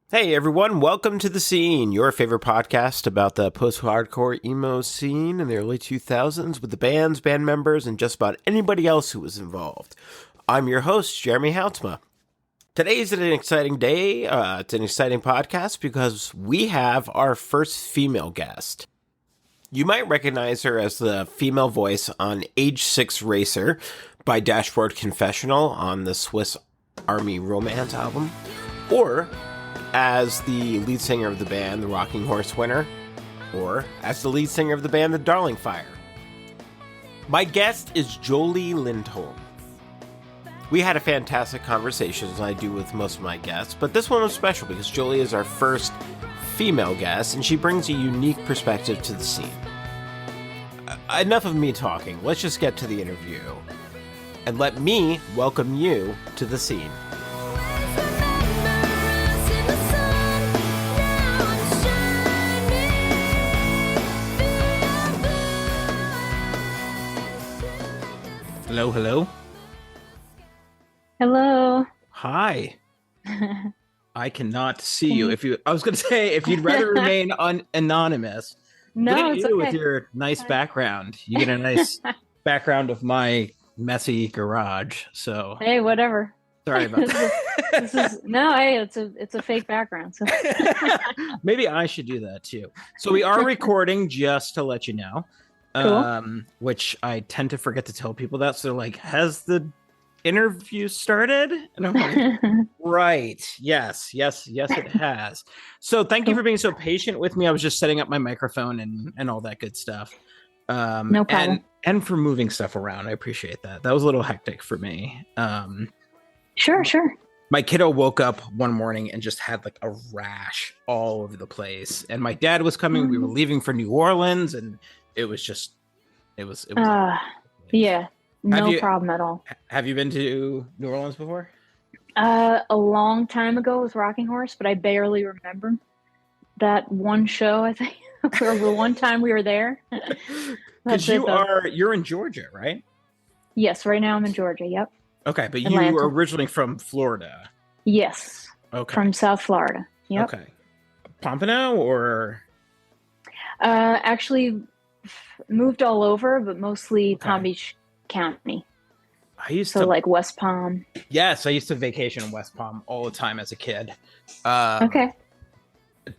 Hey everyone, welcome to The Scene, your favorite podcast about the post-hardcore emo scene in the early 2000s with the bands, band members, and just about anybody else who was involved. I'm your host, Jeremy Houtsma. Today is an exciting day. It's an exciting podcast because we have our first female guest. You might recognize her as the female voice on Age 6 Racer by Dashboard Confessional on the Swiss Army Romance album, or as the lead singer of the band, the Rocking Horse Winner, or as the lead singer of the band, the Darling Fire. My guest is Jolie Lindholm. We had a fantastic conversation, as I do with most of my guests, but this one was special because Jolie is our first female guest, and she brings a unique perspective to the scene. Enough of me talking, let's just get to the interview, and let me welcome you to the scene. Hello, hello. Hello. Hi. I cannot see you. I was going to say, if you'd rather remain anonymous, No, look at it's you okay. with your nice background. You get a nice background of my messy garage. So Hey, whatever. sorry about that. It's a fake background. So Maybe I should do that too. So we are recording, just to let you know. Cool. Which I tend to forget to tell people that. So like, has the interview started? And I'm like, right. Yes, it has. So thank you for being so patient with me. I was just setting up my microphone and all that good stuff. No problem. And for moving stuff around. I appreciate that. That was a little hectic for me. Sure. My kiddo woke up one morning and just had like a rash all over the place. And my dad was coming. We were leaving for New Orleans, and it was Yeah, no you- problem at all. Have you been to New Orleans before? A long time ago with Rocking Horse, but I barely remember that one show, I think, or the one time we were there. Because you're in Georgia, right? Yes, right now I'm in Georgia. Yep. Okay, but Atlanta. you were originally from Florida. Yes. Okay. From South Florida. Yep. Okay. Pompano or? Actually moved all over, but mostly Okay. Palm Beach County. I used So to like West Palm. Yes, I used to vacation in West Palm all the time as a kid. Okay.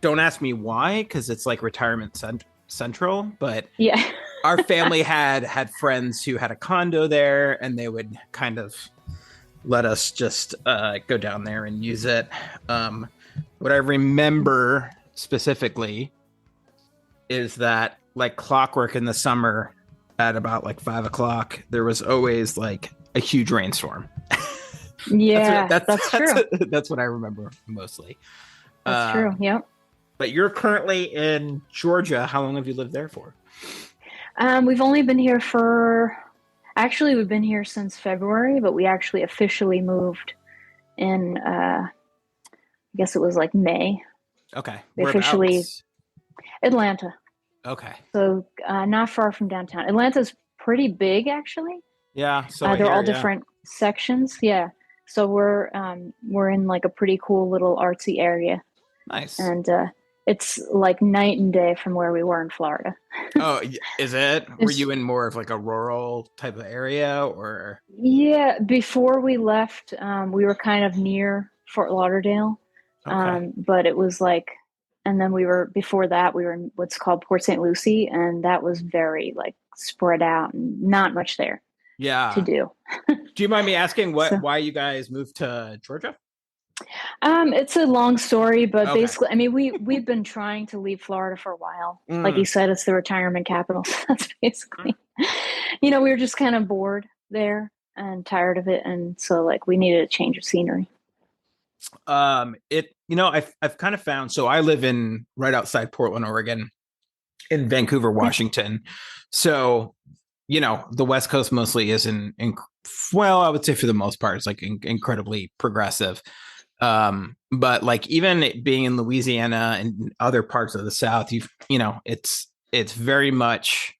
Don't ask me why, because it's like retirement central. But Yeah. our family had friends who had a condo there, and they would kind of let us just go down there and use it. What I remember specifically is that, like clockwork, in the summer at about like 5 o'clock, there was always like a huge rainstorm. Yeah, that's true. That's what I remember mostly. That's true. Yep. But you're currently in Georgia. How long have you lived there for? We've only been here we've been here since February, but we actually officially moved in, I guess it was like May. Okay. We officially, Whereabouts? Atlanta. Okay. So not far from downtown. Atlanta's pretty big, actually. Yeah. So They're all different sections. Yeah. So we're in like a pretty cool little artsy area. Nice. And it's like night and day from where we were in Florida. Oh, is it? Were you in more of like a rural type of area, or? Yeah, before we left, we were kind of near Fort Lauderdale. Okay. But it was like, and then before that, we were in what's called Port St. Lucie, and that was very like spread out and not much there to do. Do you mind me asking why you guys moved to Georgia? It's a long story, but Okay. basically, I mean, we've been trying to leave Florida for a while. Like you said, it's the retirement capital. So that's basically, we were just kind of bored there and tired of it, and so like we needed a change of scenery. I've kind of found, so I live in right outside Portland, Oregon, in Vancouver, Washington. So, the West Coast mostly is well, I would say for the most part, it's like incredibly progressive. But like even being in Louisiana and other parts of the South, it's very much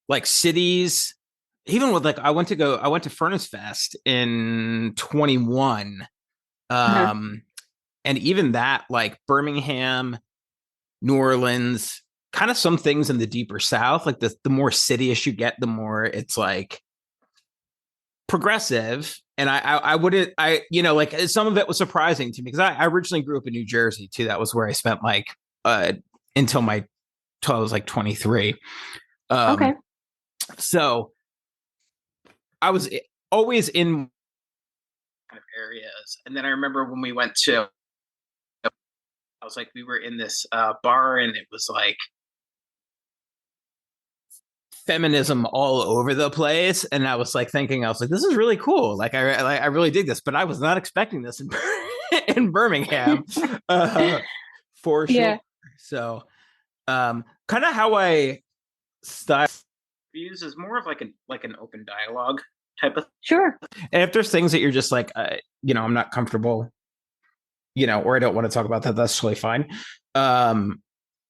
like cities. Even with like, I went to Furnace Fest in 21. And And even that, like Birmingham, New Orleans, kind of some things in the deeper South, like the more city-ish you get, the more it's like progressive. And I wouldn't, like some of it was surprising to me because I originally grew up in New Jersey too. That was where I spent like until I was like 23. Okay. So I was always in areas. And then I remember when we went to, I was like, we were in this bar and it was like feminism all over the place. And I was like thinking, I was like, this is really cool. Like, I really dig this, but I was not expecting this in Birmingham for sure. Yeah. So kind of how I style views is more of like an open dialogue type of. Sure. And if there's things that you're just like, I'm not comfortable, or I don't want to talk about that, that's totally fine. I'm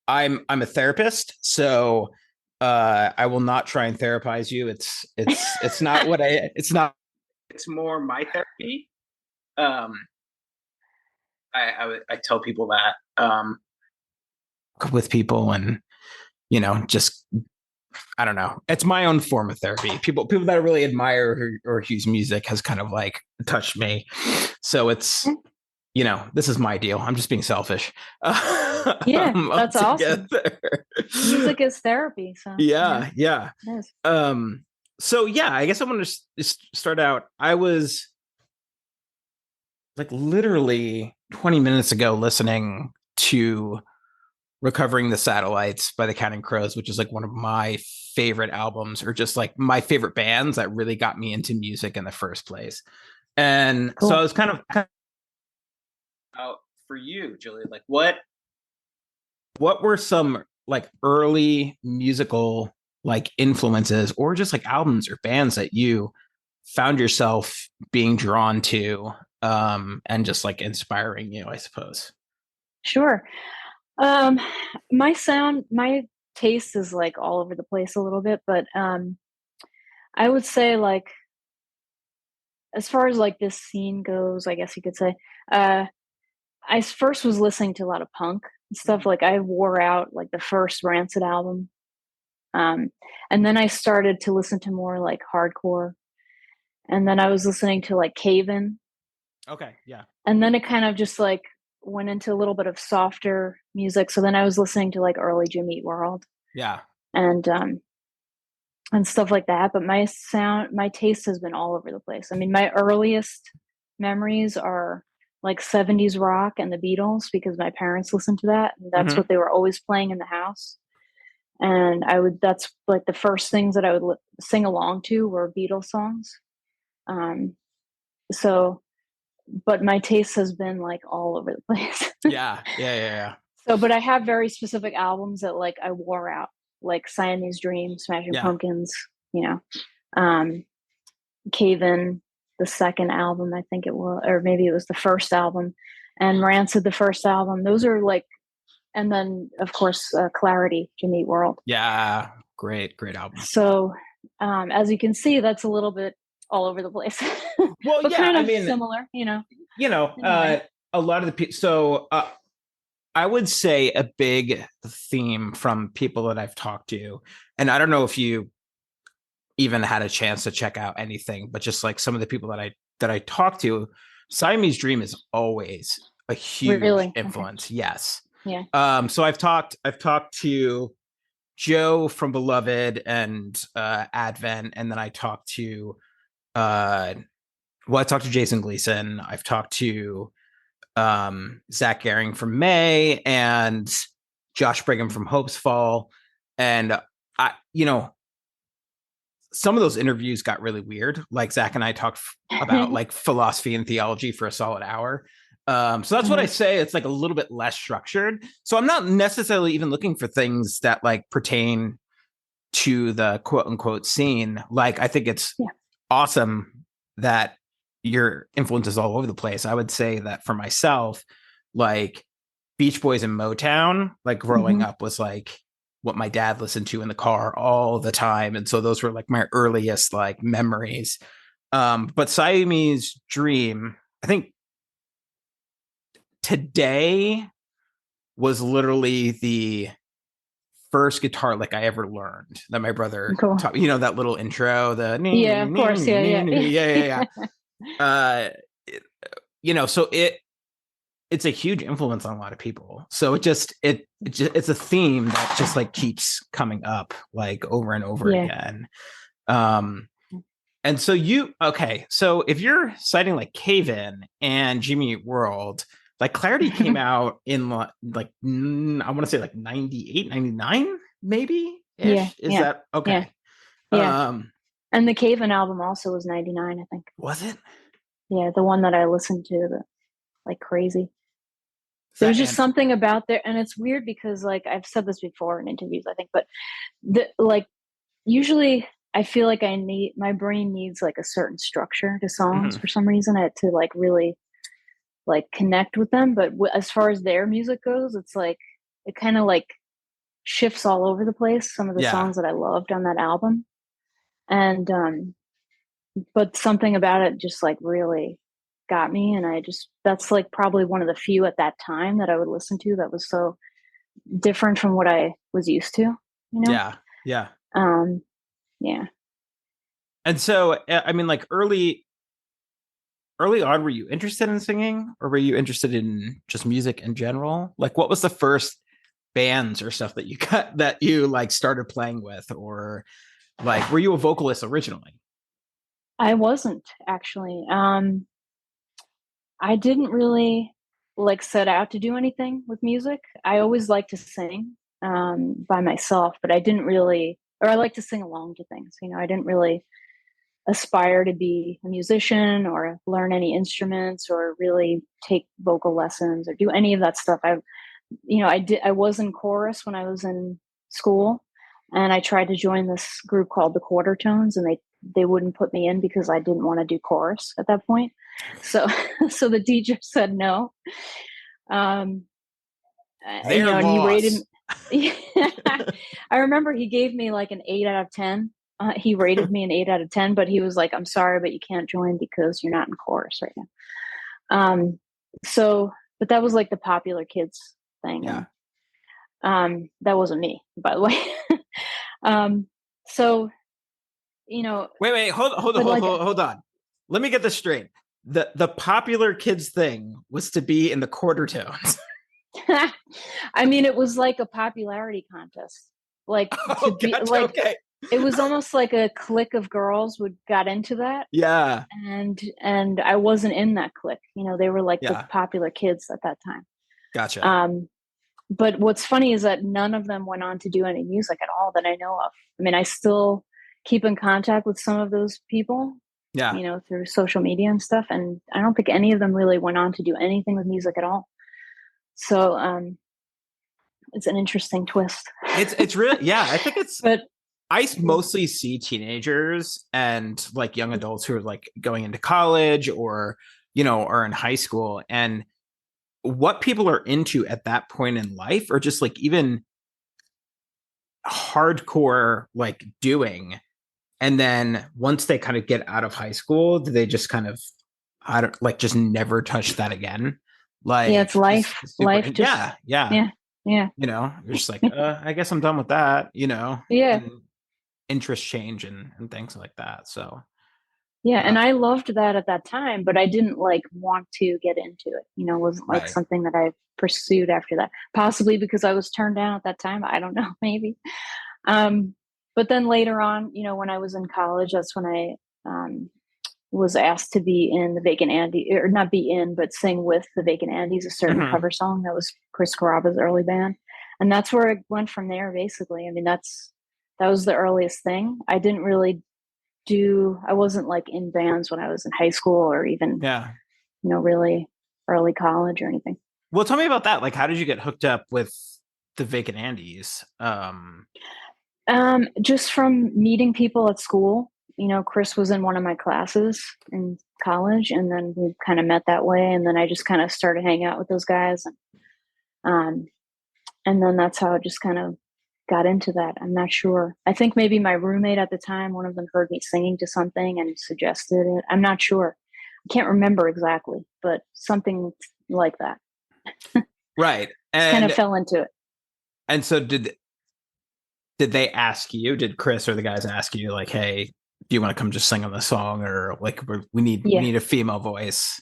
a therapist, so I will not try and therapize you. It's not what it's not. It's more my therapy. I tell people that with people and just I don't know. It's my own form of therapy. People that I really admire or whose music has kind of like touched me. So it's this is my deal. I'm just being selfish. Yeah, that's awesome. Music is therapy. So yeah. It is. So yeah, I guess I want to start out. I was like literally 20 minutes ago listening to Recovering the Satellites by the Counting Crows, which is like one of my favorite albums, or just like my favorite bands that really got me into music in the first place. And cool. So I was kind of out for you, Jolie, like what were some like early musical like influences or just like albums or bands that you found yourself being drawn to and just like inspiring you, I suppose? Sure. My taste is like all over the place a little bit, but I would say like as far as like this scene goes, I guess you could say, I first was listening to a lot of punk and stuff. Like I wore out like the first Rancid album. And then I started to listen to more like hardcore. And then I was listening to like Cave-In. Okay, yeah. And then it kind of just like went into a little bit of softer music. So then I was listening to like early Jimmy Eat World. Yeah. And stuff like that. But my taste has been all over the place. I mean, my earliest memories are like 70s rock and the Beatles because my parents listened to that. And that's what they were always playing in the house. And that's like the first things that I would sing along to were Beatles songs. But my taste has been like all over the place. Yeah. So, but I have very specific albums that like I wore out, like Siamese Dream, Smashing Pumpkins, Cave-In, the second album, I think it was, or maybe it was the first album, and Rancid, the first album. Those are like, and then of course Clarity, Jimmy Eat World. Yeah, great album. So, as you can see, that's a little bit all over the place. Well, but kind of similar, a lot of the people. So I would say a big theme from people that I've talked to, and I don't know if you even had a chance to check out anything, but just like some of the people that I talked to, Siamese Dream is always a huge influence. Okay. Yes. Yeah. So I've talked to Joe from Beloved and Advent, and then I talked to I talked to Jason Gleason. I've talked to Zach Gehring from May and Josh Brigham from Hope's Fall. And some of those interviews got really weird. Like Zach and I talked about like philosophy and theology for a solid hour. So that's what I say. It's like a little bit less structured. So I'm not necessarily even looking for things that like pertain to the quote unquote scene. Like, I think it's awesome that your influence is all over the place. I would say that for myself, like Beach Boys and Motown, like growing up was like what my dad listened to in the car all the time. And so those were like my earliest like memories. But Siamese Dream, I think Today was literally the first guitar lick I ever learned that my brother taught. You know, that little intro, the yeah, of course, yeah. You know, so it's a huge influence on a lot of people. So it's a theme that just like keeps coming up like over and over again. And so so if you're citing like Cave In and Jimmy Eat World, like Clarity came out in like I want to say like 98, 99 maybe ish. Is that okay? Yeah. And the Cave In album also was 99, I think. Was it? Yeah, the one that I listened to like crazy. There's just something about there, and it's weird because like I've said this before in interviews, I think, but usually I feel like my brain needs like a certain structure to songs for some reason to like really like connect with them. But as far as their music goes, it's like it kind of like shifts all over the place. Some of the songs that I loved on that album, and but something about it just like really got me, and that's like probably one of the few at that time that I would listen to that was so different from what I was used to, you know? Yeah. Yeah. And so, I mean, like early on, were you interested in singing, or were you interested in just music in general? Like, what was the first bands or stuff that you like started playing with, or like, were you a vocalist originally? I wasn't actually. I didn't really like set out to do anything with music. I always liked to sing by myself, but I didn't really, or I like to sing along to things. You know, I didn't really aspire to be a musician or learn any instruments or really take vocal lessons or do any of that stuff. I was in chorus when I was in school, and I tried to join this group called the Quarter Tones, and they wouldn't put me in because I didn't want to do chorus at that point. So the teacher said no. And he rated me. I remember he gave me like an 8 out of 10. He rated me an 8 out of 10, but he was like, "I'm sorry, but you can't join because you're not in chorus right now." But that was like the popular kids thing. Yeah. That wasn't me, by the way. So, you know. Wait, hold on. Let me get this straight. The popular kids thing was to be in the Quarter Tones. I mean, it was like a popularity contest. Like it was almost like a clique of girls got into that. Yeah. And I wasn't in that clique. You know, they were like the popular kids at that time. Gotcha. But what's funny is that none of them went on to do any music at all that I know of. I mean, I still keep in contact with some of those people, you know, through social media and stuff. And I don't think any of them really went on to do anything with music at all. So it's an interesting twist. It's really, I think it's, but I mostly see teenagers and like young adults who are like going into college or, you know, are in high school, and what people are into at that point in life are just like even hardcore like doing. And then once they kind of get out of high school, they just kind of, I don't like, just never touch that again. Like, it's life. Life. Yeah. You know, you're just like, I guess I'm done with that, you know? Yeah. And interest change and things like that. So, and I loved that at that time, but I didn't like want to get into it. You know, it wasn't like something that I pursued after that. Possibly because I was turned down at that time. I don't know, maybe. But then later on, you know, when I was in college, that's when I was asked to be in the Vacant Andy, or not be in, but sing with the Vacant Andys, a certain cover song that was Chris Carrabba's early band. And that's where it went from there, basically. I mean, that was the earliest thing. I didn't really I wasn't like in bands when I was in high school or even, you know, really early college or anything. Well, tell me about that. Like, how did you get hooked up with the Vacant Andys? Just from meeting people at school. You know, Chris was in one of my classes in college, and then we kind of met that way. And then I just kind of started hanging out with those guys. And then that's how it just kind of got into that. I'm not sure. I think maybe my roommate at the time, one of them heard me singing to something and suggested it. I'm not sure. I can't remember exactly, but something like that. Right. Just kind of fell into it. And so did they ask you, did Chris or the guys ask you like, hey, do you want to come just sing on the song, or like we need a female voice?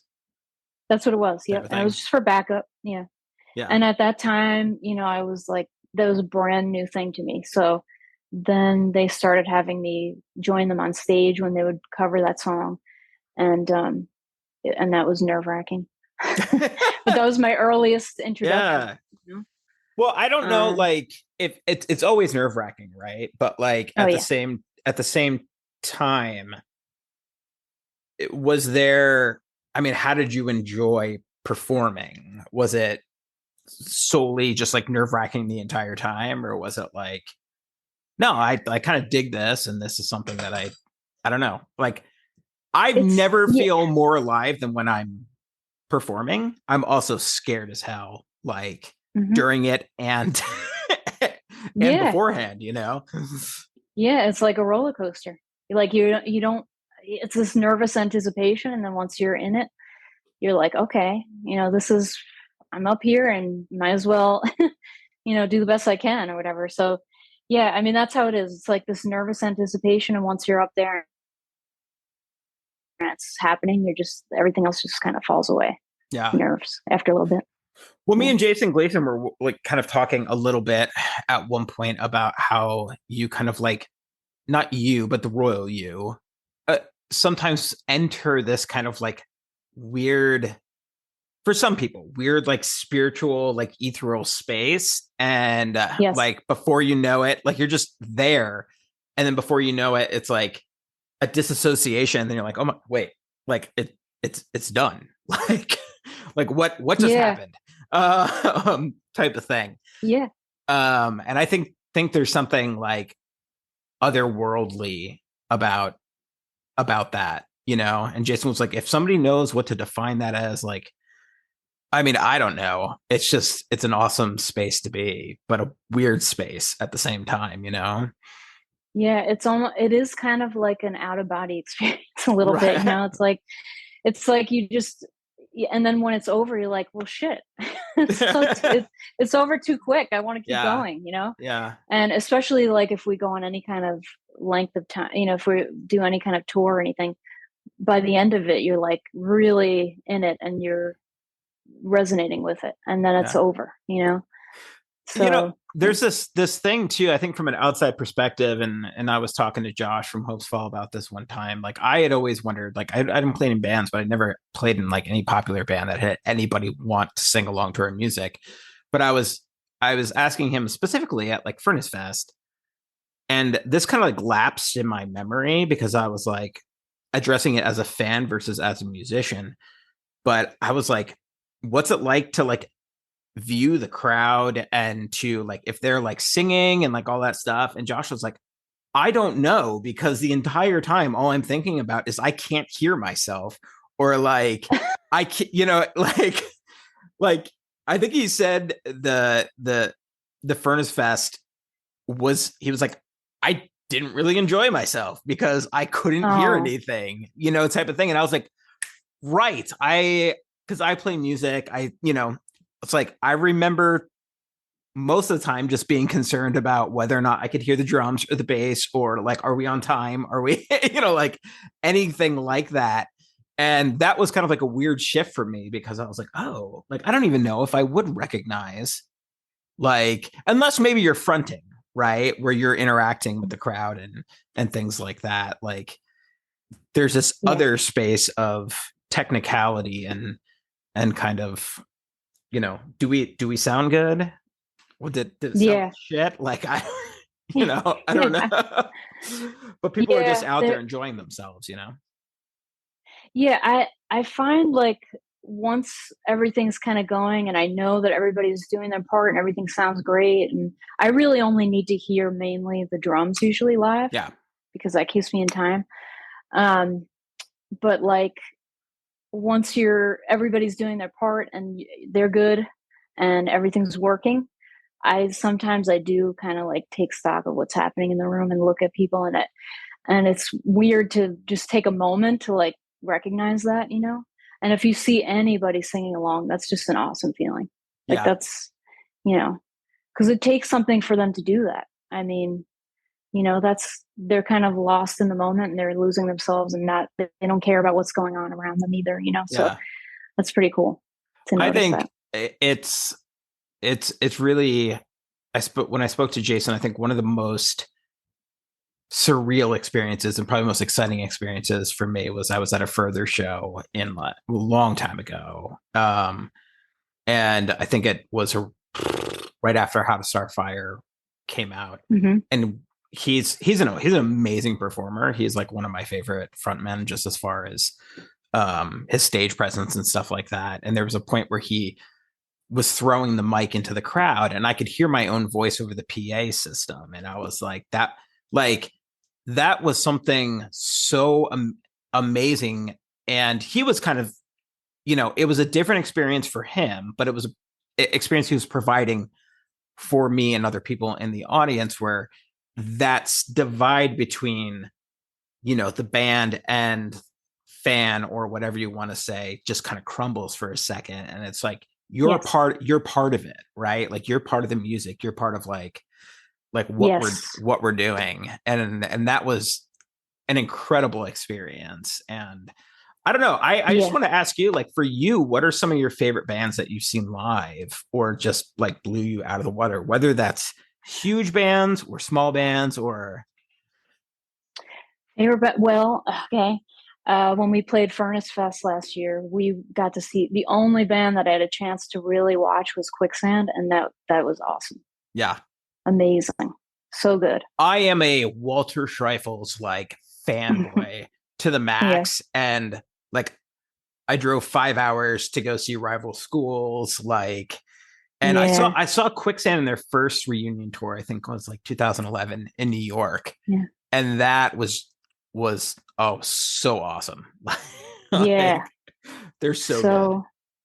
That's what it was. Yep. And it was just for backup. Yeah. Yeah. And at that time, you know, I was like, that was a brand new thing to me. So then they started having me join them on stage when they would cover that song. And that was nerve wracking. But that was my earliest introduction. Yeah. You know? Well, I don't know, like if it's always nerve wracking, right? But like at the same time, was there, I mean, how did you enjoy performing? Was it solely just like nerve wracking the entire time, or was it like, no, I kind of dig this, and this is something that I don't know, like I never feel more alive than when I'm performing. I'm also scared as hell, like during it and beforehand, you know? Yeah, it's like a roller coaster. Like you don't, it's this nervous anticipation, and then once you're in it, you're like, okay, you know, I'm up here and might as well, you know, do the best I can or whatever. So yeah, I mean, that's how it is. It's like this nervous anticipation, and once you're up there and it's happening, everything else just kind of falls away. Yeah. Nerves after a little bit. Well, me and Jason Gleason were like kind of talking a little bit at one point about how you kind of like, not you, but the royal you, sometimes enter this kind of like weird, for some people, weird like spiritual, like ethereal space. And like before you know it, like you're just there. And then before you know it, it's like a disassociation. And then you're like, oh my, wait, like it's done. Like what just happened? Type of thing. Yeah. And I think there's something like otherworldly about that, you know? And Jason was like, if somebody knows what to define that as, like, I mean, I don't know. It's an awesome space to be, but a weird space at the same time, you know? Yeah, it is kind of like an out of body experience a little bit, you know? It's like you just, and then when it's over, you're like, well, shit, it's over too quick. I want to keep going, you know? Yeah. And especially like if we go on any kind of length of time, you know, if we do any kind of tour or anything, by the end of it, you're like really in it and you're resonating with it, and then it's over, you know? So, you know, there's this thing too, I think from an outside perspective, and I was talking to Josh from Hopes Fall about this one time. Like I had always wondered, like I didn't play in bands, but I never played in like any popular band that had anybody want to sing along to our music. But I was asking him specifically at like Furnace Fest, and this kind of like lapsed in my memory because I was like addressing it as a fan versus as a musician. But I was like, what's it like to like view the crowd and to like if they're like singing and like all that stuff? And Josh was like, I don't know, because the entire time all I'm thinking about is I can't hear myself, or like I can't, you know, like I think he said the Furnace Fest was, he was like, I didn't really enjoy myself because I couldn't hear anything, you know, type of thing. And I was like, right, because I play music, you know, it's like I remember most of the time just being concerned about whether or not I could hear the drums or the bass, or like, are we on time? Are we, you know, like anything like that. And that was kind of like a weird shift for me because I was like, oh, like, I don't even know if I would recognize, like, unless maybe you're fronting, right? Where you're interacting with the crowd and things like that. Like there's this other space of technicality and kind of, you know, do we sound good? Well, did it sound shit? Like you know, I don't know. But people are just out there enjoying themselves, you know? Yeah, I find like once everything's kind of going and I know that everybody's doing their part and everything sounds great, and I really only need to hear mainly the drums usually live. Yeah. Because that keeps me in time. But like once everybody's doing their part and they're good and everything's working, sometimes I do kind of like take stock of what's happening in the room and look at people in it. And it's weird to just take a moment to like recognize that, you know? And if you see anybody singing along, that's just an awesome feeling. Like Yeah. that's, you know, because it takes something for them to do that. I mean, they're kind of lost in the moment and they're losing themselves and not, they don't care about what's going on around them either, so Yeah. that's pretty cool to I notice think that. it's really, when I spoke to Jason, I think one of the most surreal experiences and probably most exciting experiences for me was I was at a Further show in a long time ago. And I think it was right after How to Start Fire came out. Mm-hmm. And he's an amazing performer. He's like one of my favorite frontmen, just as far as his stage presence and stuff like that. And there was a point where he was throwing the mic into the crowd and I could hear my own voice over the PA system. And I was that was something so amazing. And he was kind of, it was a different experience for him, but it was an experience he was providing for me and other people in the audience, where that's divide between, the band and fan or whatever you want to say just kind of crumbles for a second. And it's like, you're part of it, right? Like you're part of the music. You're part of like what we're doing. And that was an incredible experience. And I don't know. I just want to ask you, like, for you, what are some of your favorite bands that you've seen live or just like blew you out of the water, whether that's huge bands or small bands or. Well, okay. When we played Furnace Fest last year, we got to see the only band that I had a chance to really watch was Quicksand. And that was awesome. Yeah. Amazing. So good. I am a Walter Schreifel's like fanboy to the max. And like, I drove 5 hours to go see Rival Schools. Like, and I saw Quicksand in their first reunion tour, I think it was like 2011 in New York. Yeah. And that was so awesome. Yeah. They're so good.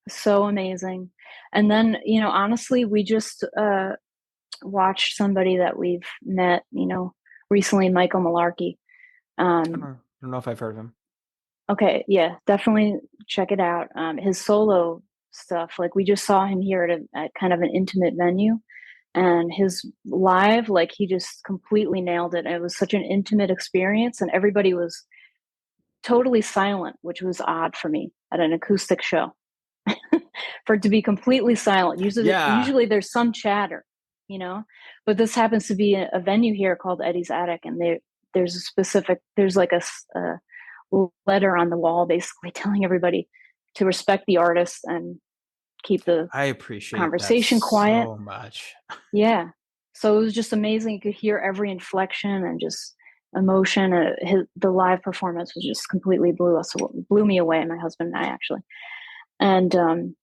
So amazing. And then, honestly, we just watched somebody that we've met, recently, Michael Malarkey. I don't know if I've heard of him. Okay, yeah, definitely check it out. His solo stuff, like we just saw him here at kind of an intimate venue, and his live, like he just completely nailed it. It was such an intimate experience, and everybody was totally silent, which was odd for me at an acoustic show. For it to be completely silent. Usually there's some chatter, but this happens to be a venue here called Eddie's Attic, and there's like a letter on the wall basically telling everybody to respect the artist and keep the conversation quiet so much. Yeah. So it was just amazing. You could hear every inflection and just emotion. The live performance was just completely blew me away, my husband and I actually. And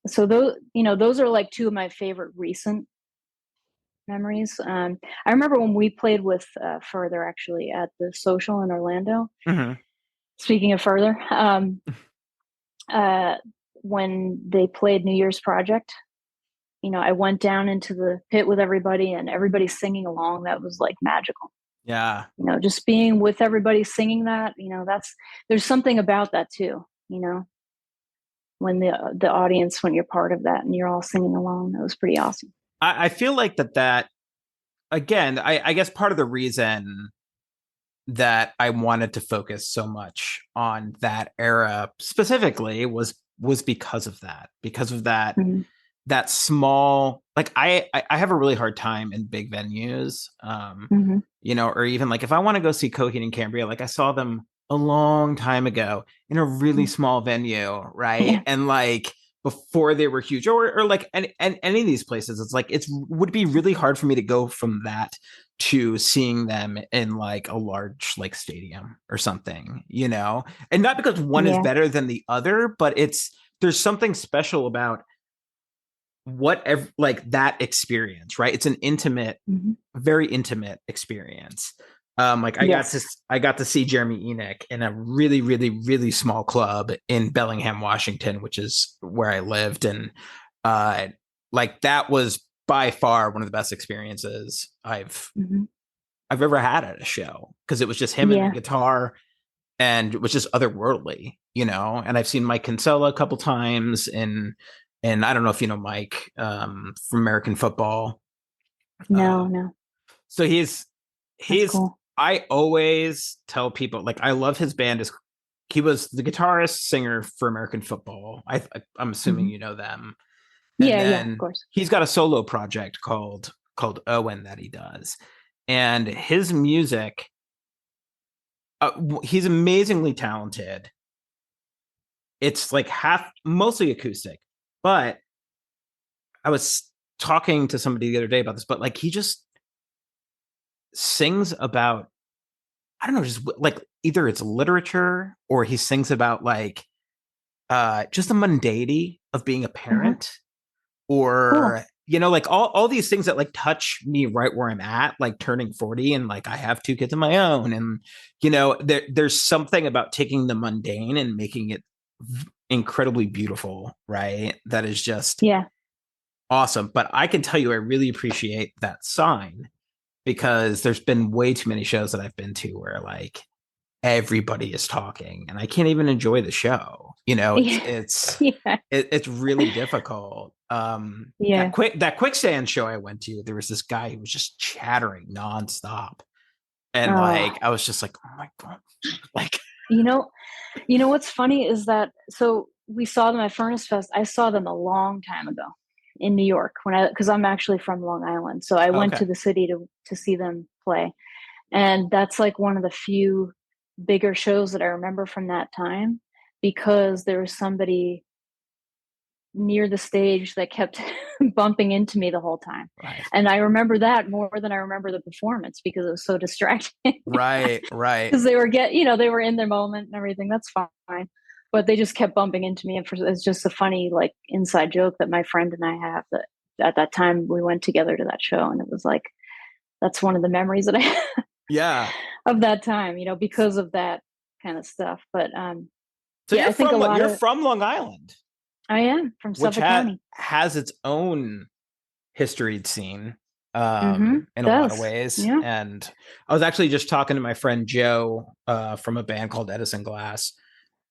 so those are like two of my favorite recent memories. I remember when we played with Further actually at the Social in Orlando. Mm-hmm. Speaking of Further, when they played New Year's Project, I went down into the pit with everybody and everybody singing along. That was like magical. Yeah. Just being with everybody singing that, there's something about that too, when the audience, when you're part of that and you're all singing along, that was pretty awesome. I feel like that again, I guess part of the reason that I wanted to focus so much on that era specifically was because of that, Mm-hmm. that small, like I have a really hard time in big venues, Mm-hmm. Or even like if I want to go see Coheed and Cambria, like I saw them a long time ago in a really Mm-hmm. small venue, right? Yeah. And like before they were huge, or like and any of these places, it's like would be really hard for me to go from that to seeing them in like a large like stadium or something, and not because one is better than the other, but there's something special about like that experience, right? It's an intimate, Mm-hmm. very intimate experience. Like I got to see Jeremy Enoch in a really, really, really small club in Bellingham, Washington, which is where I lived. And like that was by far one of the best experiences I've ever had at a show, because it was just him and the guitar, and it was just otherworldly, and I've seen Mike Kinsella a couple times in And I don't know if you know Mike from American football. No. So That's he's cool. I always tell people, like, I love his band. He was the guitarist singer for American football. I'm assuming Hmm. you know them. And Yeah, of then course. he's got a solo project called Owen that he does. And his music, he's amazingly talented. It's like mostly acoustic. But I was talking to somebody the other day about this, but like he just sings about, I don't know, just like either it's literature or he sings about like just the mundanity of being a Uh-huh. parent, Cool. or like all these things that like touch me right where I'm at, like turning 40, and like I have 2 kids of my own, and there's something about taking the mundane and making it incredibly beautiful, right? That is just Yeah. awesome. But I can tell you, I really appreciate that sign, because there's been way too many shows that I've been to where like everybody is talking and I can't even enjoy the show. It's Yeah. it's Yeah. it's really difficult. Yeah. That quicksand show I went to, there was this guy who was just chattering nonstop, and Oh, like I was just like, oh my god, like you know, what's funny is that so we saw them at Furnace Fest. I saw them a long time ago in New York because I'm actually from Long Island, so I went okay, to the city to see them play, and that's like one of the few bigger shows that I remember from that time because there was somebody near the stage that kept bumping into me the whole time. right, And I remember that more than I remember the performance because it was so distracting. right. Because they were in their moment and everything. That's fine. But they just kept bumping into me. And it's just a funny, like, inside joke that my friend and I have that at that time we went together to that show. And it was like, that's one of the memories that I have Yeah. of that time, because of that kind of stuff. But So yeah, I think a lot you're of, from Long Island, I am from which Suffolk County. has its own historied scene, Mm-hmm. in a lot of Does. ways. Yeah. And I was actually just talking to my friend Joe, from a band called Edison Glass,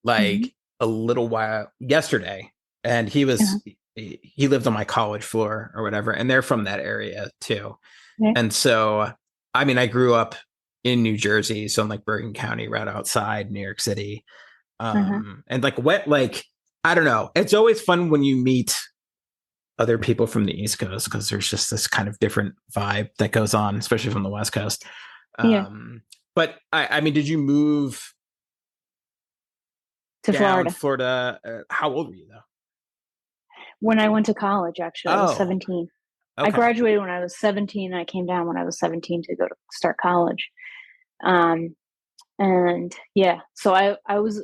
Mm-hmm. like a little while yesterday, and Uh-huh. he lived on my college floor or whatever, and they're from that area too. Yeah. And so, I mean, I grew up in New Jersey, so in like Bergen County, right outside New York City. Uh-huh. And like I don't know, it's always fun when you meet other people from the East Coast, because there's just this kind of different vibe that goes on, especially from the West Coast. Yeah. But I mean, did you move To down Florida. Florida? How old were you though? When I went to college, actually, I was Oh, 17. I okay. graduated when I was 17. I came down when I was 17 to go to start college. Um, and yeah, so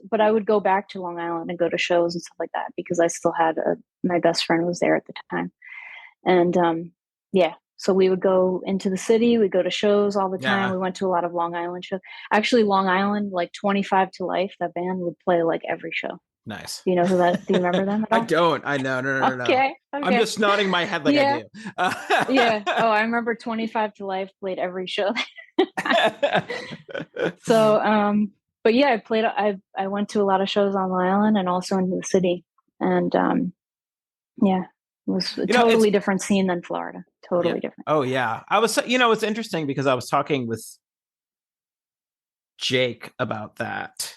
but I would go back to Long Island and go to shows and stuff like that because I still had my best friend was there at the time. And yeah, so we would go into the city, we'd go to shows all the time. Yeah, We went to a lot of Long Island shows. Actually, Long Island, like 25 to Life, that band would play like every show. nice. Do you remember them at I all? don't. I know. No. Okay, I'm okay. just nodding my head like I Yeah, do. yeah. Oh, I remember 25 to Life played every show. So, but yeah, I went to a lot of shows on Long Island and also into the city. And yeah, it was a It's totally different scene than Florida. yeah. Totally different. Oh yeah. It's interesting because I was talking with Jake about that.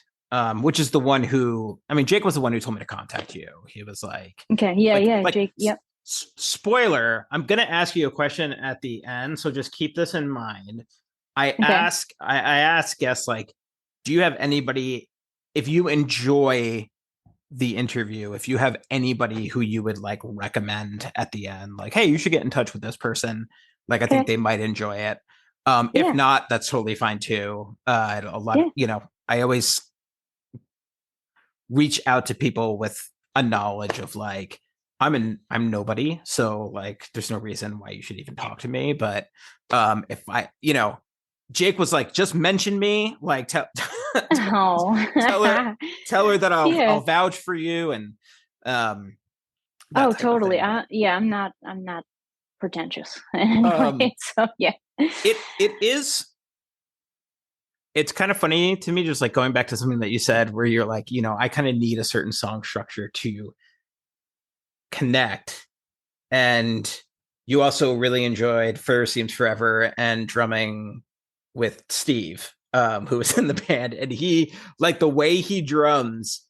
Which is the one who, I mean, Jake was the one who told me to contact you. He was like, Okay. Yeah, yeah, like Jake. Yep. spoiler, I'm gonna ask you a question at the end, so just keep this in mind. Okay. I ask guests, like, do you have anybody, if you enjoy the interview, if you have anybody who you would like recommend at the end, like, hey, you should get in touch with this person, like I think Okay. they might enjoy it. If Yeah. not, that's totally fine too. A lot of, Yeah. I always reach out to people with a knowledge of like, I'm nobody, so like there's no reason why you should even talk to me. But if Jake was like, just mention me, like Oh. tell her tell her that I'll Yeah. vouch for you, and um that Oh, type of totally. thing. But Yeah, I'm not pretentious anyway. um So yeah. it is, it's kind of funny to me, just like going back to something that you said where you're like, I kind of need a certain song structure to connect. And you also really enjoyed Forever Seems Forever and drumming with Steve, who was in the band. And he, like, the way he drums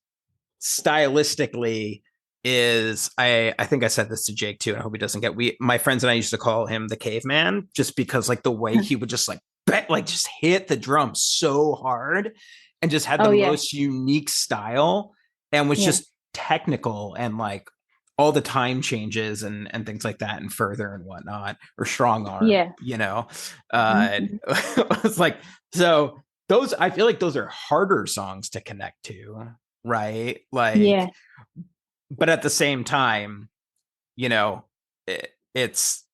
stylistically is, I think I said this to Jake too, and I hope he doesn't get, my friends and I used to call him the caveman, just because like the way he would just just hit the drum so hard and just had the most unique style and was just technical, and like all the time changes and things like that, and further and whatnot, or strong arm, you know. It was like, so those, I feel like those are harder songs to connect to, right? Like, but at the same time, you know, it's,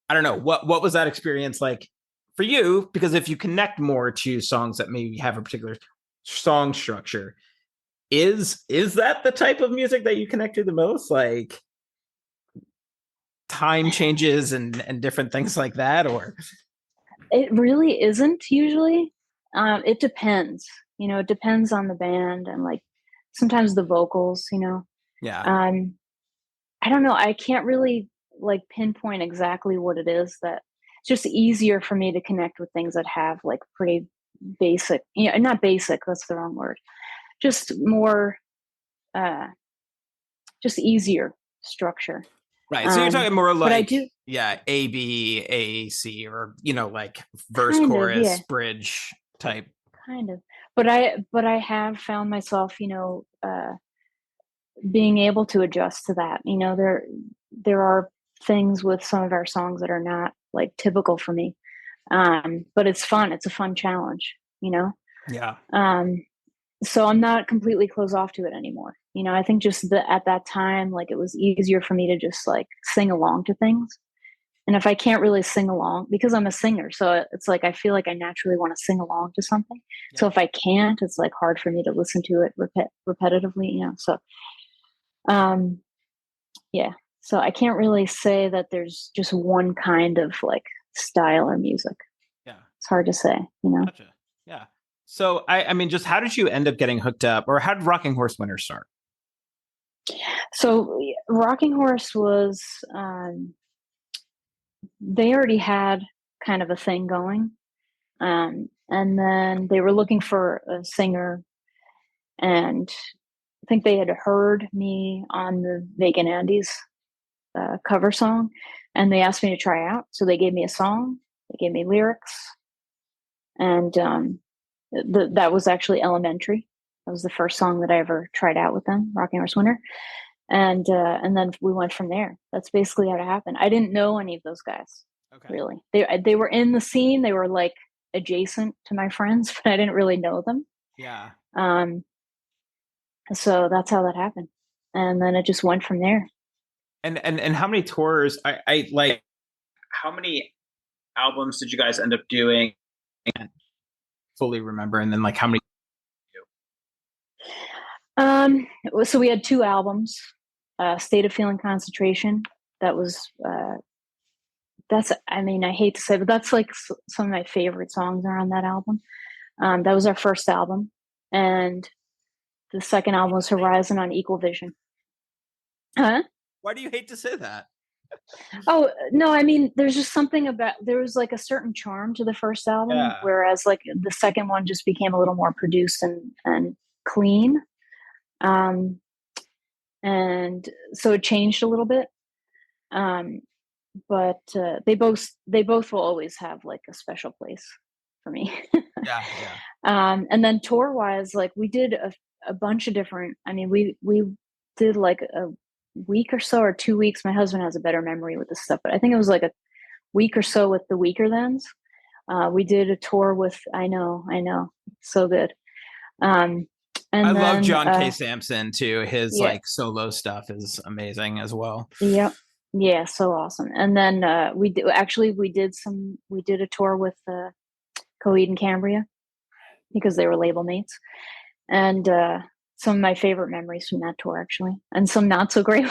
I don't know, what was that experience like for you? Because if you connect more to songs that maybe have a particular song structure, is that the type of music that you connect to the most, like time changes and different things like that? Or it really isn't usually. It depends, you know, it depends on the band and like sometimes the vocals, you know. I don't know, I can't really like pinpoint exactly what it is, that it's just easier for me to connect with things that have like pretty basic, you know, not basic, that's the wrong word, just more just easier structure. Right. So you're talking more like, but I do, A, B, A, C, or, you know, like verse, chorus, bridge type. Kind of. But I have found myself, you know, being able to adjust to that. You know, there are things with some of our songs that are not like typical for me. But it's fun. It's a fun challenge, you know? Yeah. So I'm not completely closed off to it anymore. You know, I think just at that time, like it was easier for me to just like sing along to things. And if I can't really sing along, because I'm a singer, so it's like I feel like I naturally want to sing along to something. Yeah. So if I can't, it's like hard for me to listen to it repetitively, you know. So, yeah. So I can't really say that there's just one kind of like style or music. Yeah, it's hard to say, you know. Gotcha. Yeah. So I mean, just how did you end up getting hooked up, or how did Rocking Horse Winter start? So Rocking Horse was, they already had kind of a thing going. And then they were looking for a singer, and I think they had heard me on the Vacant Andy's cover song, and they asked me to try out. So they gave me a song, they gave me lyrics, and that was actually Elementary. That was the first song that I ever tried out with them, Rocking Horse Winter. And then we went from there. That's basically how it happened. I didn't know any of those guys, really. They were in the scene. They were like adjacent to my friends, but I didn't really know them. Yeah. So that's how that happened, and then it just went from there. And how many tours? I like, how many albums did you guys end up doing? And fully remember, and then like how many? So we had 2 albums. State of Feeling Concentration. That was that's, I mean, I hate to say, but that's like some of my favorite songs are on that album. That was our first album, and the second album was Horizon on Equal Vision. Huh? Why do you hate to say that? Oh, no, I mean, there's just something about, there was like a certain charm to the first album, whereas like the second one just became a little more produced and clean. And so it changed a little bit. But they both will always have like a special place for me. Yeah. And then tour wise, like we did a bunch of different, I mean, we did like a week or so, or 2 weeks. My husband has a better memory with this stuff, but I think it was like a week or so with the Weaker Thans. We did a tour with, I know, so good. And I love John K. Samson too. His like solo stuff is amazing as well. Yep. Yeah, so awesome. And then we did a tour with Coheed and Cambria, because they were label mates. And some of my favorite memories from that tour, actually, and some not so great.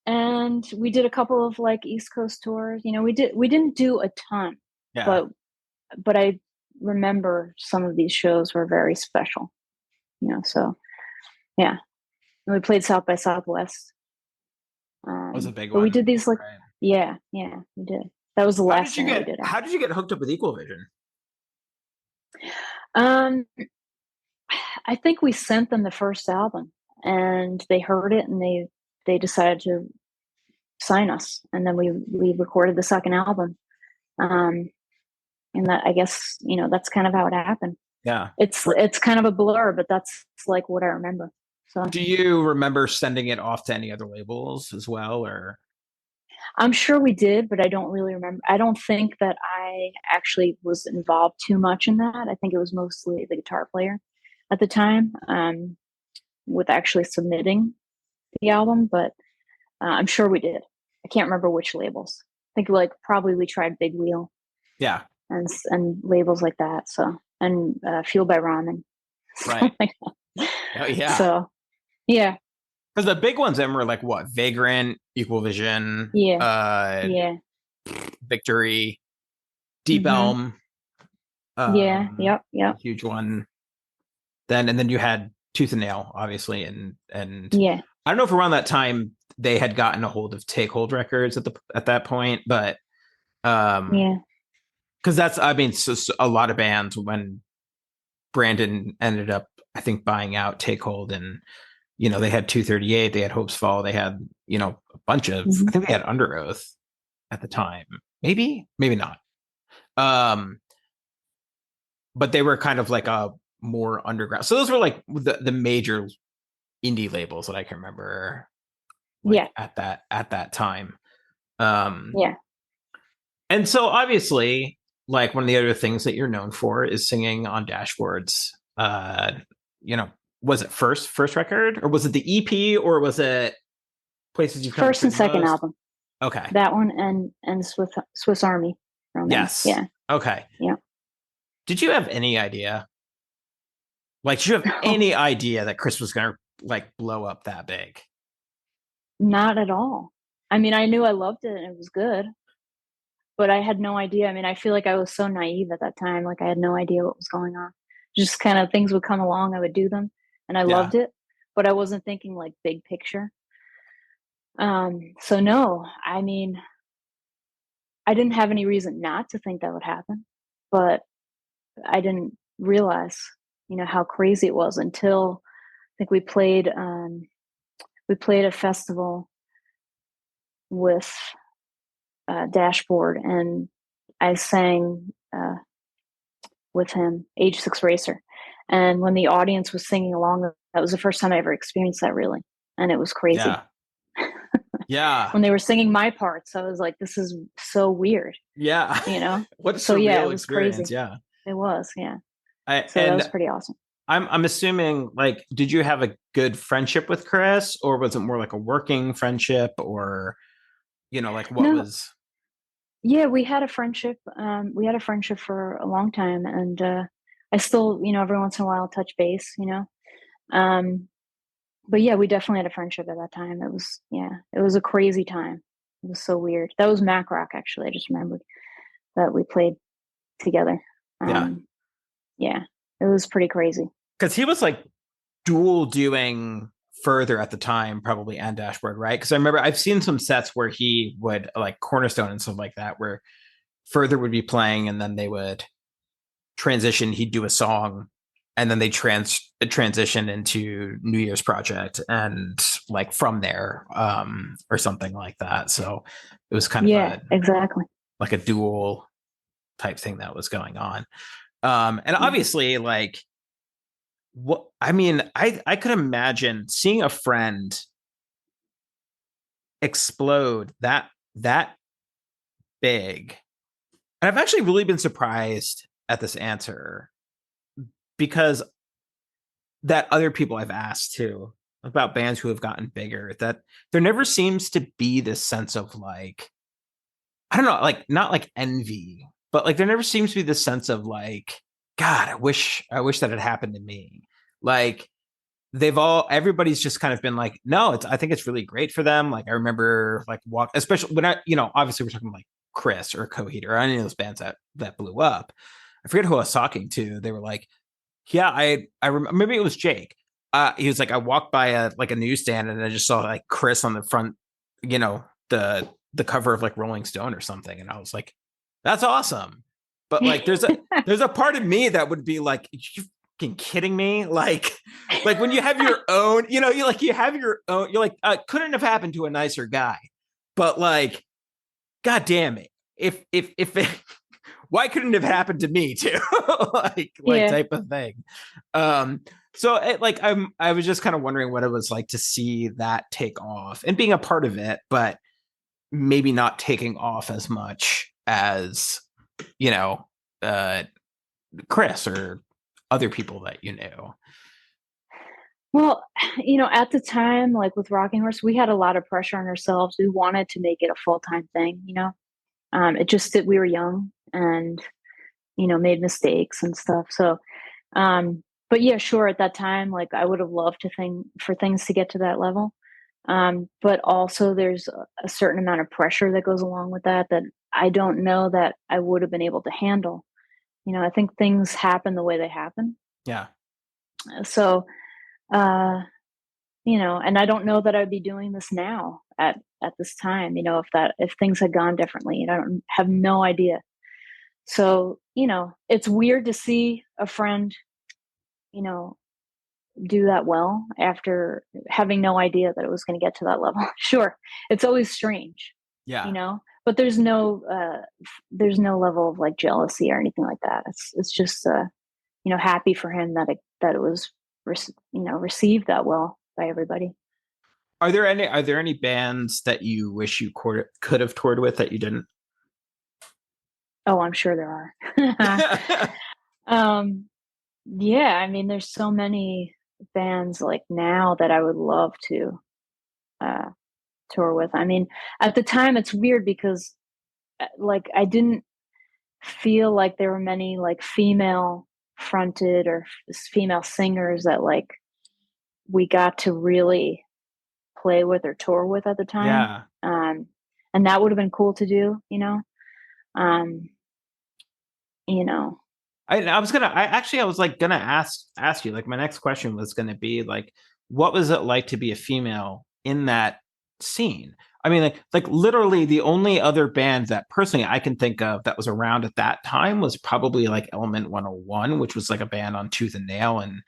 And we did a couple of like East Coast tours. You know, we didn't do a ton, but I remember some of these shows were very special. You know, so yeah. And we played South by Southwest. Was a big but one. we did these like, right. yeah, we did. That was the last thing we did. How did you get hooked up with Equal Vision? Um, I think we sent them the first album, and they heard it, and they decided to sign us, and then we recorded the second album. And that, I guess, that's kind of how it happened. Yeah, it's kind of a blur, but that's like what I remember. So, do you remember sending it off to any other labels as well, or? I'm sure we did, but I don't really remember. I don't think that I actually was involved too much in that. I think it was mostly the guitar player at the time, with actually submitting the album, but I'm sure we did. I can't remember which labels. I think like probably we tried Big Wheel. Yeah. And labels like that. So, and Fueled by Ramen. Right. Oh, yeah. So, yeah. Because the big ones then were like what? Vagrant, Equal Vision, Victory, Deep Elm. Yep. Huge one. Then you had Tooth and Nail, obviously, and yeah. I don't know if around that time they had gotten a hold of Take Hold Records at that point, but yeah. Because that's, I mean, so a lot of bands, when Brandon ended up, I think, buying out Take Hold, and they had 238, they had Hope's Fall, they had a bunch of, I think they had Under Oath at the time, maybe not, but they were kind of like a more underground. So those were like the major indie labels that I can remember. Like, at that time. Yeah. And so obviously, like, one of the other things that you're known for is singing on Dashboards. Was it first record, or was it the EP, or was it Places You've Come? First and second album. Okay. That one and Swiss Army Romance. Yes. Yeah. Okay. Yeah. Did you have any idea? Like, did you have any idea that Chris was going to like blow up that big? Not at all. I mean, I knew I loved it and it was good, but I had no idea. I mean, I feel like I was so naive at that time. Like, I had no idea what was going on. Just kind of things would come along, I would do them, and I loved it, but I wasn't thinking like big picture. So no, I mean, I didn't have any reason not to think that would happen, but I didn't realize, how crazy it was until I think we played a festival with Dashboard, and I sang with him, Age 6 Racer. And when the audience was singing along, that was the first time I ever experienced that, really. And it was crazy. Yeah. Yeah. When they were singing my parts, I was like, this is so weird. Yeah. What a surreal experience. Crazy. Yeah. It was, yeah. So that was pretty awesome. I'm assuming, like, did you have a good friendship with Chris, or was it more like a working friendship, or, like what was? Yeah, we had a friendship. We had a friendship for a long time, and I still, every once in a while touch base, but yeah, we definitely had a friendship at that time. It was a crazy time. It was so weird. That was Mac Rock, actually. I just remembered that we played together. Yeah, it was pretty crazy. Because he was like dual doing Further at the time, probably, and Dashboard, right? Because I remember I've seen some sets where he would, like, Cornerstone and stuff like that, where Further would be playing, and then they would transition. He'd do a song, and then they transition into New Year's Project, and like from there, or something like that. So it was kind of exactly like a dual type thing that was going on. And obviously, like, what I mean, I could imagine seeing a friend explode that big. And I've actually really been surprised at this answer, because that other people I've asked too about bands who have gotten bigger, that there never seems to be this sense of, like, I don't know, like, not like envy, but like there never seems to be this sense of, like, God, I wish that had happened to me. Like, everybody's just kind of been like, no, I think it's really great for them. Like, I remember, like, especially when obviously we're talking like Chris or Coheed or any of those bands that blew up. I forget who I was talking to. They were like, yeah, I remember, maybe it was Jake. he was like, I walked by a newsstand and I just saw like Chris on the front, the cover of like Rolling Stone or something, and I was like, that's awesome. But like, there's a part of me that would be like, you fucking kidding me? Like when you have your own, you have your own, you're like, couldn't have happened to a nicer guy. But like, God damn it. If it, why couldn't it have happened to me too? like type of thing. So I was just kind of wondering what it was like to see that take off and being a part of it, but maybe not taking off as much as, Chris or other people that you knew. Well, at the time, like with Rocking Horse, we had a lot of pressure on ourselves. We wanted to make it a full-time thing, it just that we were young and, made mistakes and stuff. So, but yeah, sure. At that time, like I would have loved for things to get to that level. But also there's a certain amount of pressure that goes along with that I don't know that I would have been able to handle. I think things happen the way they happen. Yeah. So, and I don't know that I'd be doing this now at this time, if things had gone differently, and I don't have no idea. So, it's weird to see a friend, do that well after having no idea that it was going to get to that level. Sure. It's always strange. Yeah. But there's no level of like jealousy or anything like that. It's just, happy for him that it was, received that well by everybody. Are there any bands that you wish you could have toured with that you didn't? Oh, I'm sure there are. Yeah, I mean, there's so many bands like now that I would love to tour with. I mean, at the time it's weird because like I didn't feel like there were many like female fronted or female singers that like we got to really play with or tour with at the time. Yeah. And that would have been cool to do, um, I was gonna ask you, like, my next question was gonna be like, what was it like to be a female in that scene? I mean, like literally the only other band that personally I can think of that was around at that time was probably like Element 101, which was like a band on Tooth and Nail. And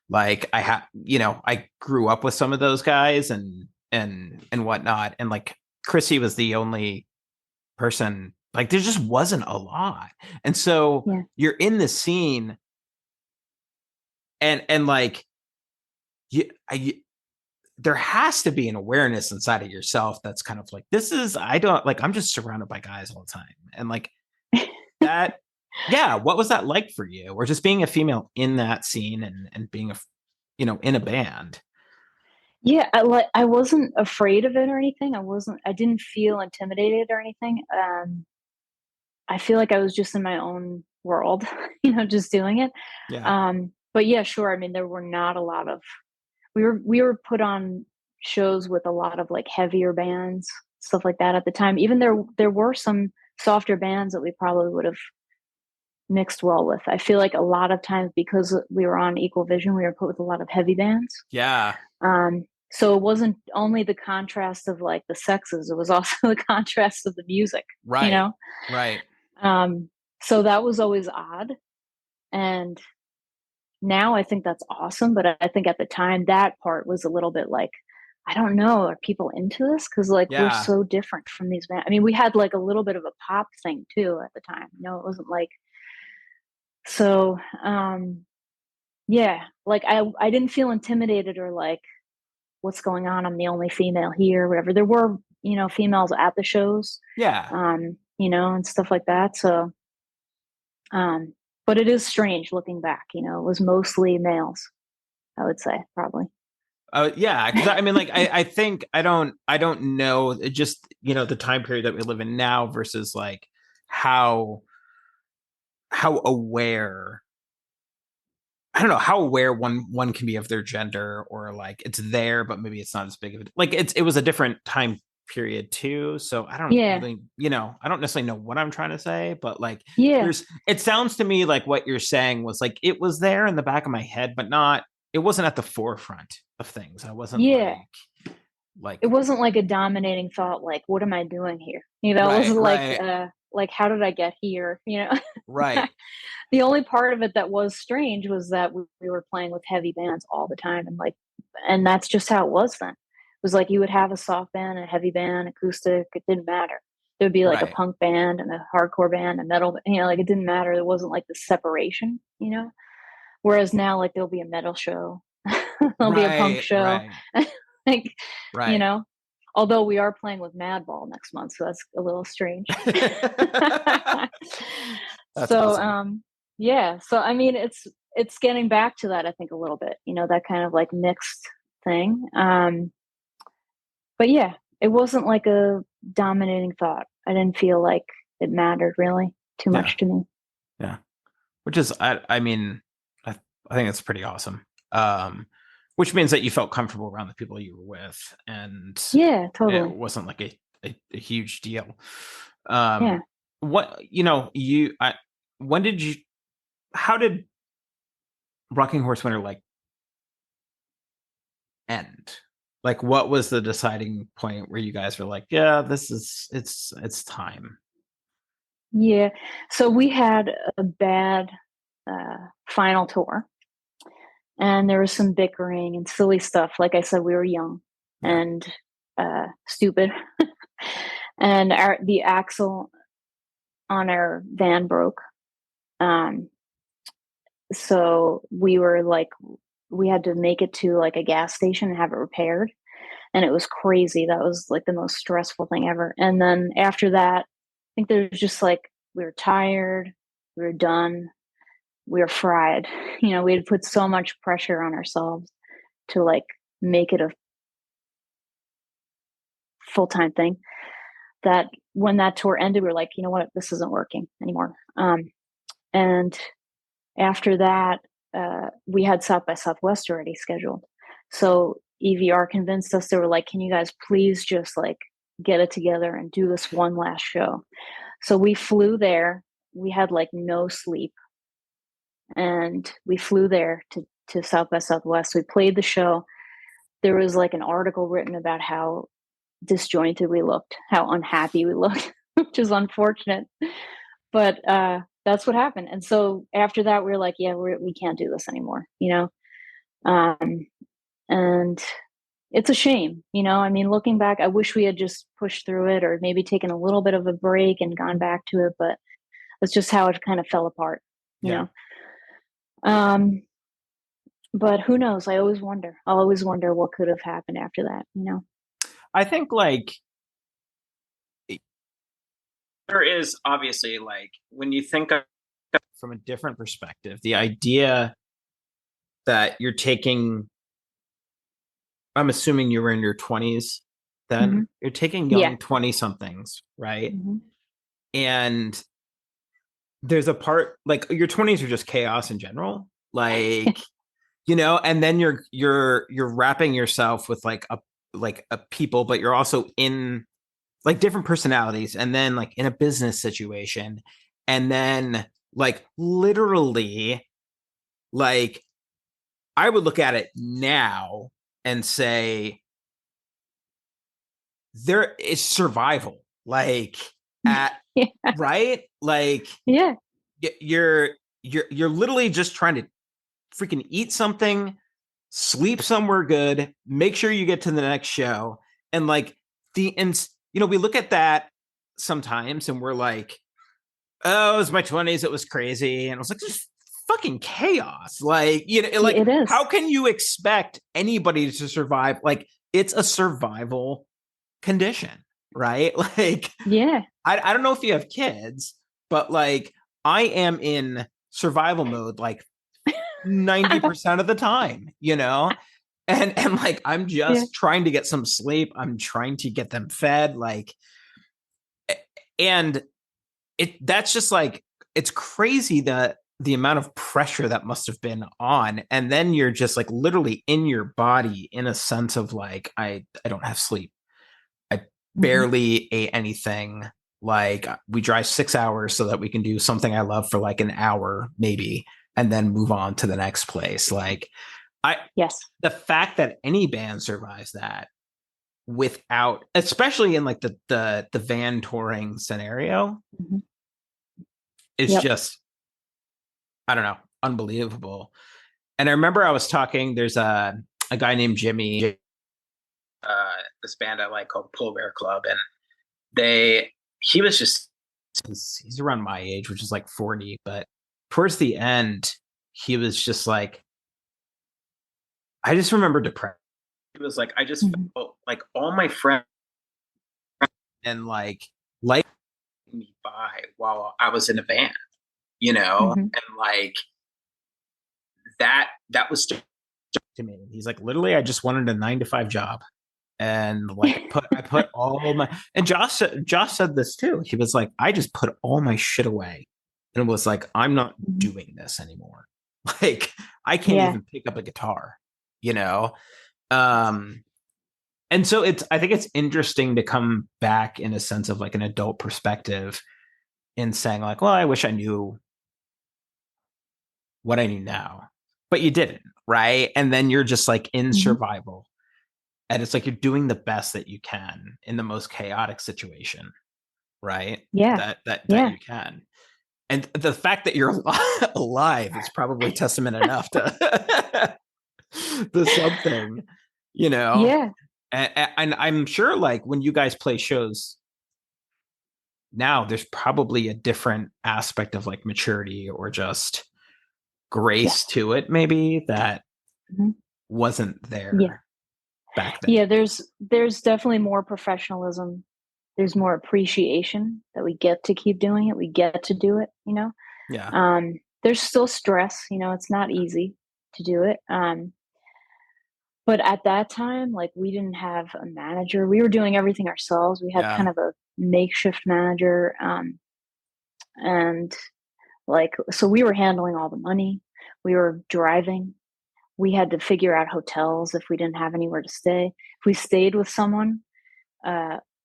like I grew up with some of those guys and whatnot. And like Chrissy was the only person, like there just wasn't a lot. And so you're in the scene and like there has to be an awareness inside of yourself that's kind of like, I'm just surrounded by guys all the time. And like that, yeah, what was that like for you? Or just being a female in that scene and being in a band? Yeah, I wasn't afraid of it or anything. I didn't feel intimidated or anything. I feel like I was just in my own world, just doing it. Yeah. But yeah, sure. I mean, there were not a lot of, we were put on shows with a lot of like heavier bands, stuff like that at the time. Even there were some softer bands that we probably would have mixed well with. I feel like a lot of times because we were on Equal Vision, we were put with a lot of heavy bands. Yeah. So it wasn't only the contrast of like the sexes, it was also the contrast of the music. Right. Right. So that was always odd. And now I think that's awesome. But I think at the time that part was a little bit like, I don't know, are people into this? Because like we're so different from these bands. I mean, we had like a little bit of a pop thing too at the time. It wasn't like so yeah, like I didn't feel intimidated or like what's going on, I'm the only female here, whatever. There were, females at the shows. Yeah. And stuff like that. So but it is strange looking back, it was mostly males, I would say, probably. Yeah, because I mean, like, I think I don't know, just the time period that we live in now versus like how aware, I don't know how aware one can be of their gender, or like it's there but maybe it's not as big of it. Like it was a different time period too, so I don't really, I don't necessarily know what I'm trying to say, but like it sounds to me like what you're saying was like it was there in the back of my head but not it wasn't at the forefront of things. I wasn't Yeah. like It wasn't like a dominating thought, like, what am I doing here? You know, it right, wasn't right, like, how did I get here? You know, right, the only part of it that was strange was that we were playing with heavy bands all the time. And that's just how it was then. It was like you would have a soft band, a heavy band, acoustic, it didn't matter. There would be like a right, punk band and a hardcore band, a metal, like it didn't matter. There wasn't like the separation, you know? Whereas now, like, there'll be a metal show, there'll be a punk right, show, right, like, you right. know, although we are playing with Madball next month, so that's a little strange. That's So, awesome. yeah, so I mean, it's getting back to that, I think, a little bit, that kind of like mixed thing. But yeah, it wasn't like a dominating thought. I didn't feel like it mattered really too Yeah, much to me. yeah. Which is, I mean, I think it's pretty awesome. Which means that you felt comfortable around the people you were with, and Yeah, it totally. wasn't like a huge deal. Yeah. What when did you? How did Rocking Horse Winter like end? Like, what was the deciding point where you guys were like, yeah, it's time? Yeah. So we had a bad final tour, and there was some bickering and silly stuff. Like I said, we were young Yeah, and stupid, and the axle on our van broke. Um, so we had to make it to like a gas station and have it repaired, and it was crazy. That was like the most stressful thing ever. And then after that, I think there's just like we were tired, we were done, we were fried. We had put so much pressure on ourselves to like make it a full-time thing that when that tour ended, we were like, you know what, this isn't working anymore. And after that, we had South by Southwest already scheduled. So EVR convinced us. They were like, can you guys please just like get it together and do this one last show? So we flew there. We had like no sleep. And we flew there to South by Southwest. We played the show. There was like an article written about how disjointed we looked, how unhappy we looked, which is unfortunate. But that's what happened. And so after that, we were like, yeah, we can't do this anymore, Um, and it's a shame, I mean, looking back, I wish we had just pushed through it or maybe taken a little bit of a break and gone back to it. But that's just how it kind of fell apart, you yeah. know. Um, but who knows? I'll always wonder what could have happened after that. I think like there is obviously like when you think of from a different perspective, the idea that you're taking, I'm assuming you were in your 20s Hmm. then, you're taking Yeah. young 20 somethings, right? Hmm. And there's a part like your 20s are just chaos in general. Like, and then you're wrapping yourself with like a people, but you're also in like different personalities and then like in a business situation. And then like literally like I would look at it now and say there is survival. Like at Yeah. right? Like Yeah. you're you're literally just trying to freaking eat something, sleep somewhere good, make sure you get to the next show. And like we look at that sometimes and we're like, oh, it was my 20s, it was crazy. And I was like, this is fucking chaos. Like, like It is. how can you expect anybody to survive? Like, it's a survival condition, right? Like, Yeah. I don't know if you have kids, but like I am in survival mode like 90% of the time, And like I'm Yeah. just trying to get some sleep. I'm trying to get them fed. Like and that's just like it's crazy that the amount of pressure that must have been on. And then you're just like literally in your body in a sense of like, I don't have sleep. I Hmm. barely ate anything. Like we drive 6 hours so that we can do something I love for like an hour, maybe, and then move on to the next place. Like Yes. The fact that any band survives that without, especially in like the van touring scenario, Mm-hmm. is Yep. just, I don't know, unbelievable. And I remember I was talking, there's a guy named Jimmy, this band I like called Pull Bear Club, and he was just, he's around my age, which is like 40, but towards the end, he was just like, I just remember depressed. He was like, I just felt like all my friends and like life me by while I was in a band, you know, and like that was to me. He's like, literally, I just wanted a 9-to-5 job. And like I put all my, and Josh said this too. He was like, I just put all my shit away and was like, I'm not doing this anymore. Like I can't even pick up a guitar, you know? And so I think it's interesting to come back in a sense of like an adult perspective in saying like, well, I wish I knew what I knew now, but you didn't. Right. And then you're just like in survival. And it's like you're doing the best that you can in the most chaotic situation, right? Yeah. That you can. And the fact that you're alive is probably testament enough to to something, you know? Yeah. And I'm sure like when you guys play shows now, there's probably a different aspect of like maturity or just grace to it, maybe that wasn't there back then. Yeah, there's definitely more professionalism. There's more appreciation that we get to keep doing it. We get to do it, you know? Yeah. There's still stress, you know, it's not easy to do it. But at that time, like we didn't have a manager. We were doing everything ourselves. We had kind of a makeshift manager. And like, so we were handling all the money. We were driving. We had to figure out hotels if we didn't have anywhere to stay. If we stayed with someone,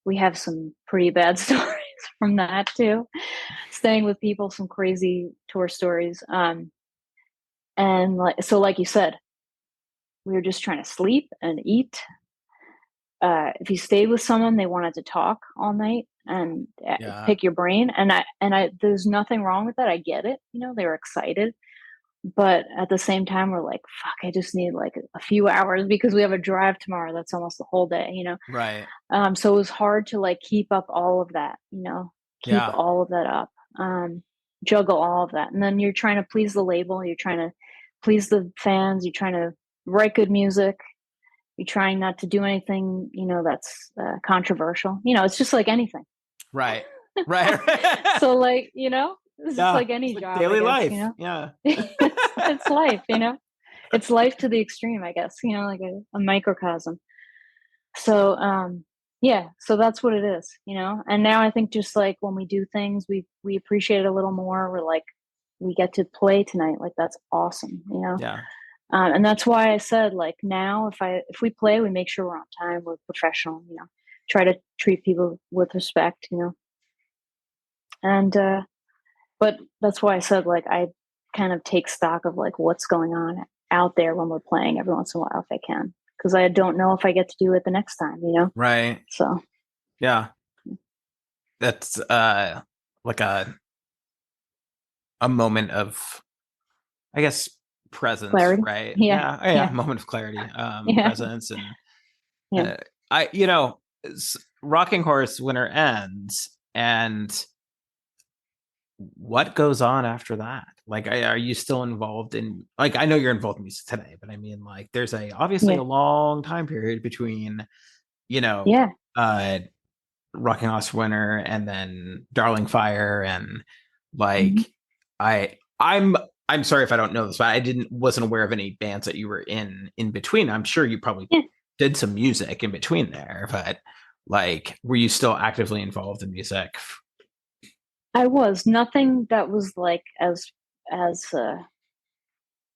we have some pretty bad stories from that too. Staying with people, some crazy tour stories. And like, so like you said, we were just trying to sleep and eat. If you stayed with someone, they wanted to talk all night and pick your brain. And I, there's nothing wrong with that. I get it. You know, they were excited. But at the same time, we're like, fuck, I just need like a few hours because we have a drive tomorrow. That's almost the whole day, you know? Right. So it was hard to like keep up all of that, you know, keep all of that up, juggle all of that. And then you're trying to please the label. You're trying to please the fans. You're trying to write good music. You're trying not to do anything, you know, that's controversial. You know, it's just like anything. Right. Right. So like, you know, it's just like any job, daily I guess, life. you know? Yeah. It's life, you know? It's life to the extreme, I guess, you know, like a microcosm. So, yeah, so that's what it is, you know? And now I think just like when we do things, we appreciate it a little more. We're like, we get to play tonight. Like, that's awesome, you know? Yeah. And that's why I said, like, now if we play, we make sure we're on time, we're professional, you know, try to treat people with respect, you know? And, but that's why I said, like, I kind of take stock of like what's going on out there when we're playing every once in a while if I can, because I don't know if I get to do it the next time, you know? Right. So, yeah, that's like a moment of, I guess, presence, clarity. right? Yeah. Moment of clarity, Yeah. presence, and I, you know, Rocking Horse Winter ends, and what goes on after that? Like, are you still involved in, like, I know you're involved in music today, but I mean, like, there's obviously a long time period between, you know, Rocking Horse Winter and then Darling Fire, and like, I'm sorry if I don't know this, but I wasn't aware of any bands that you were in between. I'm sure you probably did some music in between there, but like, were you still actively involved in music? I was nothing that was like as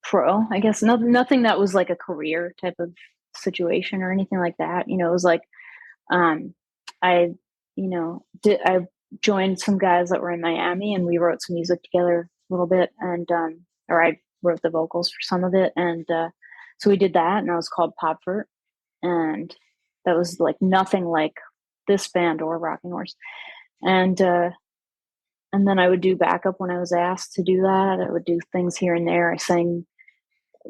pro, I guess. Nothing that was like a career type of situation or anything like that. You know, it was like um, I, you know, I joined some guys that were in Miami, and we wrote some music together a little bit, and or I wrote the vocals for some of it, and So we did that, and I was called Popfort, and that was like nothing like this band or Rocking Horse. And then I would do backup when I was asked to do that. I would do things here and there. I sang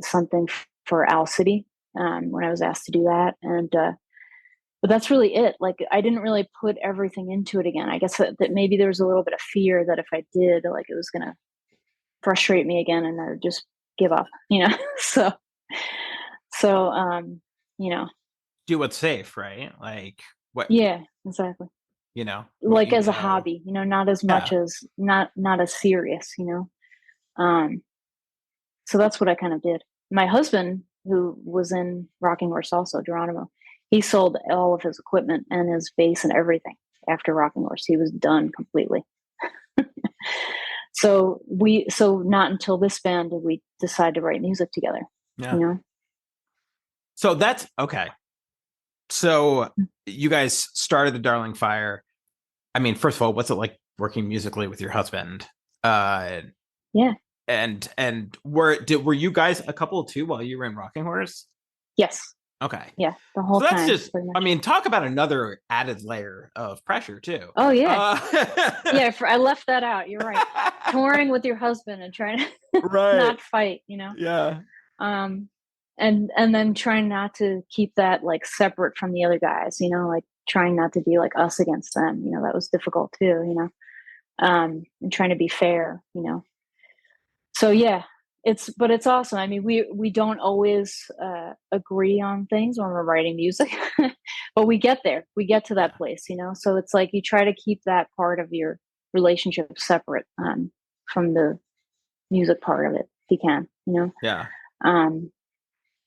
something for Owl City when I was asked to do that, and but that's really it. Like, I didn't really put everything into it again. I guess that maybe there was a little bit of fear that if I did, like, it was gonna frustrate me again, and I would just give up, you know. So you know, Do what's safe, right? Like what, yeah, exactly. you know, what Like you as a know. hobby, you know, not as much Yeah. as not as serious, you know. So that's what I kind of did. My husband, who was in Rocking Horse also, Geronimo, he sold all of his equipment and his bass and everything after Rocking Horse. He was done completely. So not until this band did we decide to write music together. Yeah. You know? So that's okay. So you guys started the Darling Fire. I mean, first of all, what's it like working musically with your husband? Yeah. And were you guys a couple too while you were in Rocking Horse? Yes. Okay. Yeah. The whole So that's time. just, I mean, talk about another added layer of pressure too. Oh yeah. Yeah. I left that out. You're right. Touring with your husband and trying to not fight, you know? Yeah. And then trying not to keep that like separate from the other guys, you know, like trying not to be like us against them, you know, that was difficult too, you know. And trying to be fair, you know. So yeah, but it's awesome. I mean, we don't always agree on things when we're writing music, but we get there. We get to that place, you know. So it's like you try to keep that part of your relationship separate from the music part of it, if you can, you know. Yeah.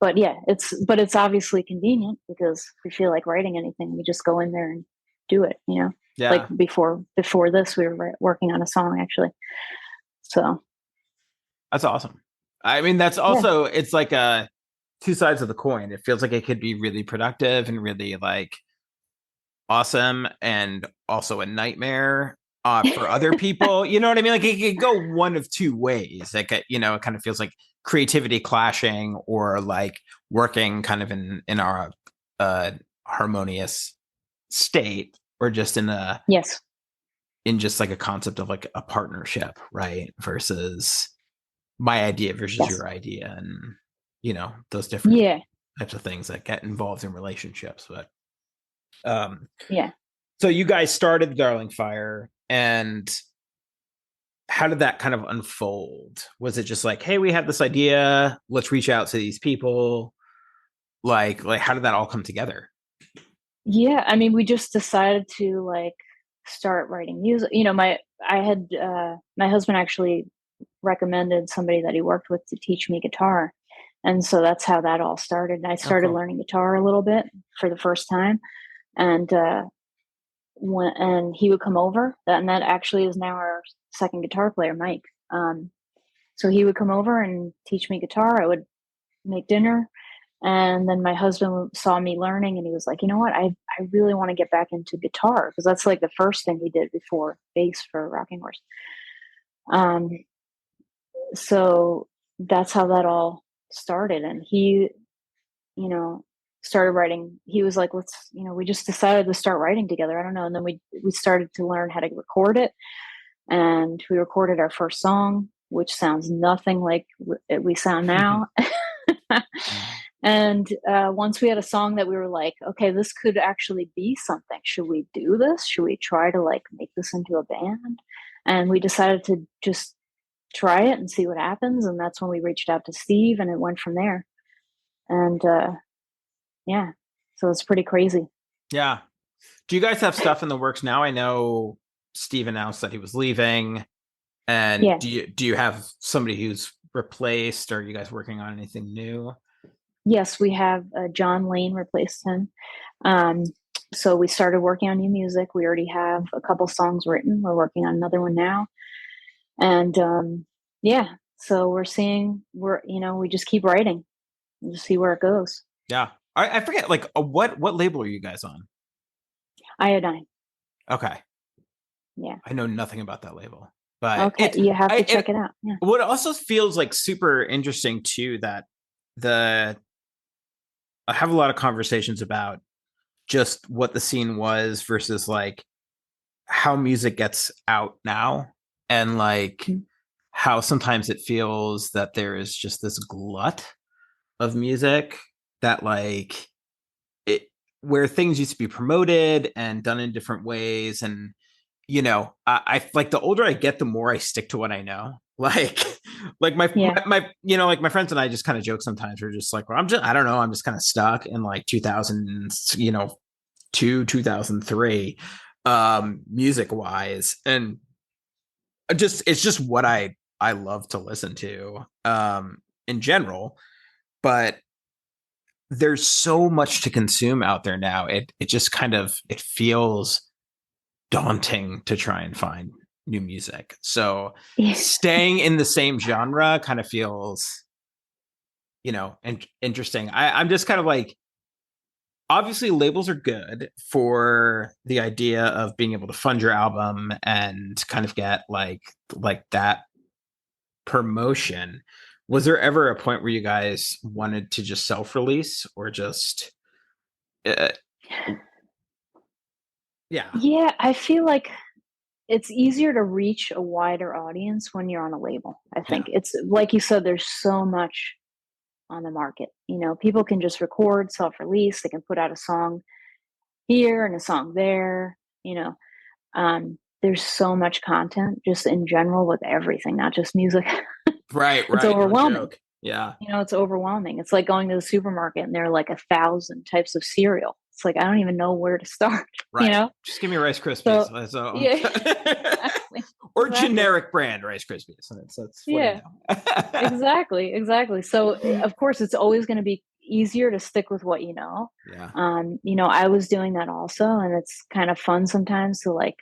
But yeah, it's obviously convenient because if we feel like writing anything, we just go in there and do it, you know. Yeah. Like before this, we were working on a song actually. So that's awesome. I mean, that's also, it's like two sides of the coin. It feels like it could be really productive and really like awesome, and also a nightmare for other people. You know what I mean? Like it could go one of two ways. Like, you know, it kind of feels like creativity clashing, or like working kind of in our harmonious state, or just in a in just like a concept of like a partnership, right? Versus my idea versus your idea, and you know, those different types of things that get involved in relationships. But so you guys started the Darling Fire, and how did that kind of unfold? Was it just like, hey, we have this idea, let's reach out to these people? Like how did that all come together? Yeah, I mean, we just decided to like start writing music. You know, my husband actually recommended somebody that he worked with to teach me guitar. And so that's how that all started. And I started learning guitar a little bit for the first time. And and he would come over, and that actually is now our second guitar player, Mike. So he would come over and teach me guitar. I would make dinner. And then my husband saw me learning, and he was like, you know what? I really want to get back into guitar, because that's like the first thing he did before bass for Rocking Horse. So that's how that all started. And he, you know, started writing. He was like, let's, you know, we just decided to start writing together. I don't know. And then we started to learn how to record it. And we recorded our first song, which sounds nothing like we sound now. And once we had a song that we were like, okay, this could actually be something. Should we do this? Should we try to like make this into a band? And we decided to just try it and see what happens. And that's when we reached out to Steve, and it went from there. And yeah, so it's pretty crazy. Yeah. Do you guys have stuff in the works now? I know Steve announced that he was leaving. And do you have somebody who's replaced? Or are you guys working on anything new? Yes, we have John Lane replaced him. So we started working on new music. We already have a couple songs written. We're working on another one now. And so we just keep writing and just see where it goes. Yeah. I forget, like, what label are you guys on? Iodine. Okay. Yeah. I know nothing about that label, but okay, you have to check it out. Yeah. What also feels like super interesting too, that the I have a lot of conversations about just what the scene was versus like how music gets out now, and like Mhm. how sometimes it feels that there is just this glut of music that like it, where things used to be promoted and done in different ways. And I like, the older I get, the more I stick to what I know. Like Yeah. my like my friends and I just kind of joke sometimes. We're just like, well, I don't know, I'm just kind of stuck in like 2000, 2003, music wise. And just, it's just what I love to listen to, in general. But there's so much to consume out there now. It just kind of, it feels daunting to try and find new music. So Yeah. staying in the same genre kind of feels, interesting. I'm just kind of like, obviously labels are good for the idea of being able to fund your album and kind of get like that promotion. Was there ever a point where you guys wanted to just self-release, or just uh, yeah. Yeah, I feel like it's easier to reach a wider audience when you're on a label. I Yeah. think it's like you said, there's so much on the market. People can just record, self-release, they can put out a song here and a song there, you know. There's so much content just in general with everything, not just music. Right, It's right, no overwhelming. joke. Yeah. It's overwhelming. It's like going to the supermarket and there are like 1,000 types of cereal. It's like I don't even know where to start, you Right. know? Just give me Rice Krispies. So So, yeah, exactly. or Exactly. generic brand Rice Krispies. That's what I Yeah, know. exactly. Exactly. So of course it's always going to be easier to stick with what you know. Yeah. I was doing that also, and it's kind of fun sometimes to like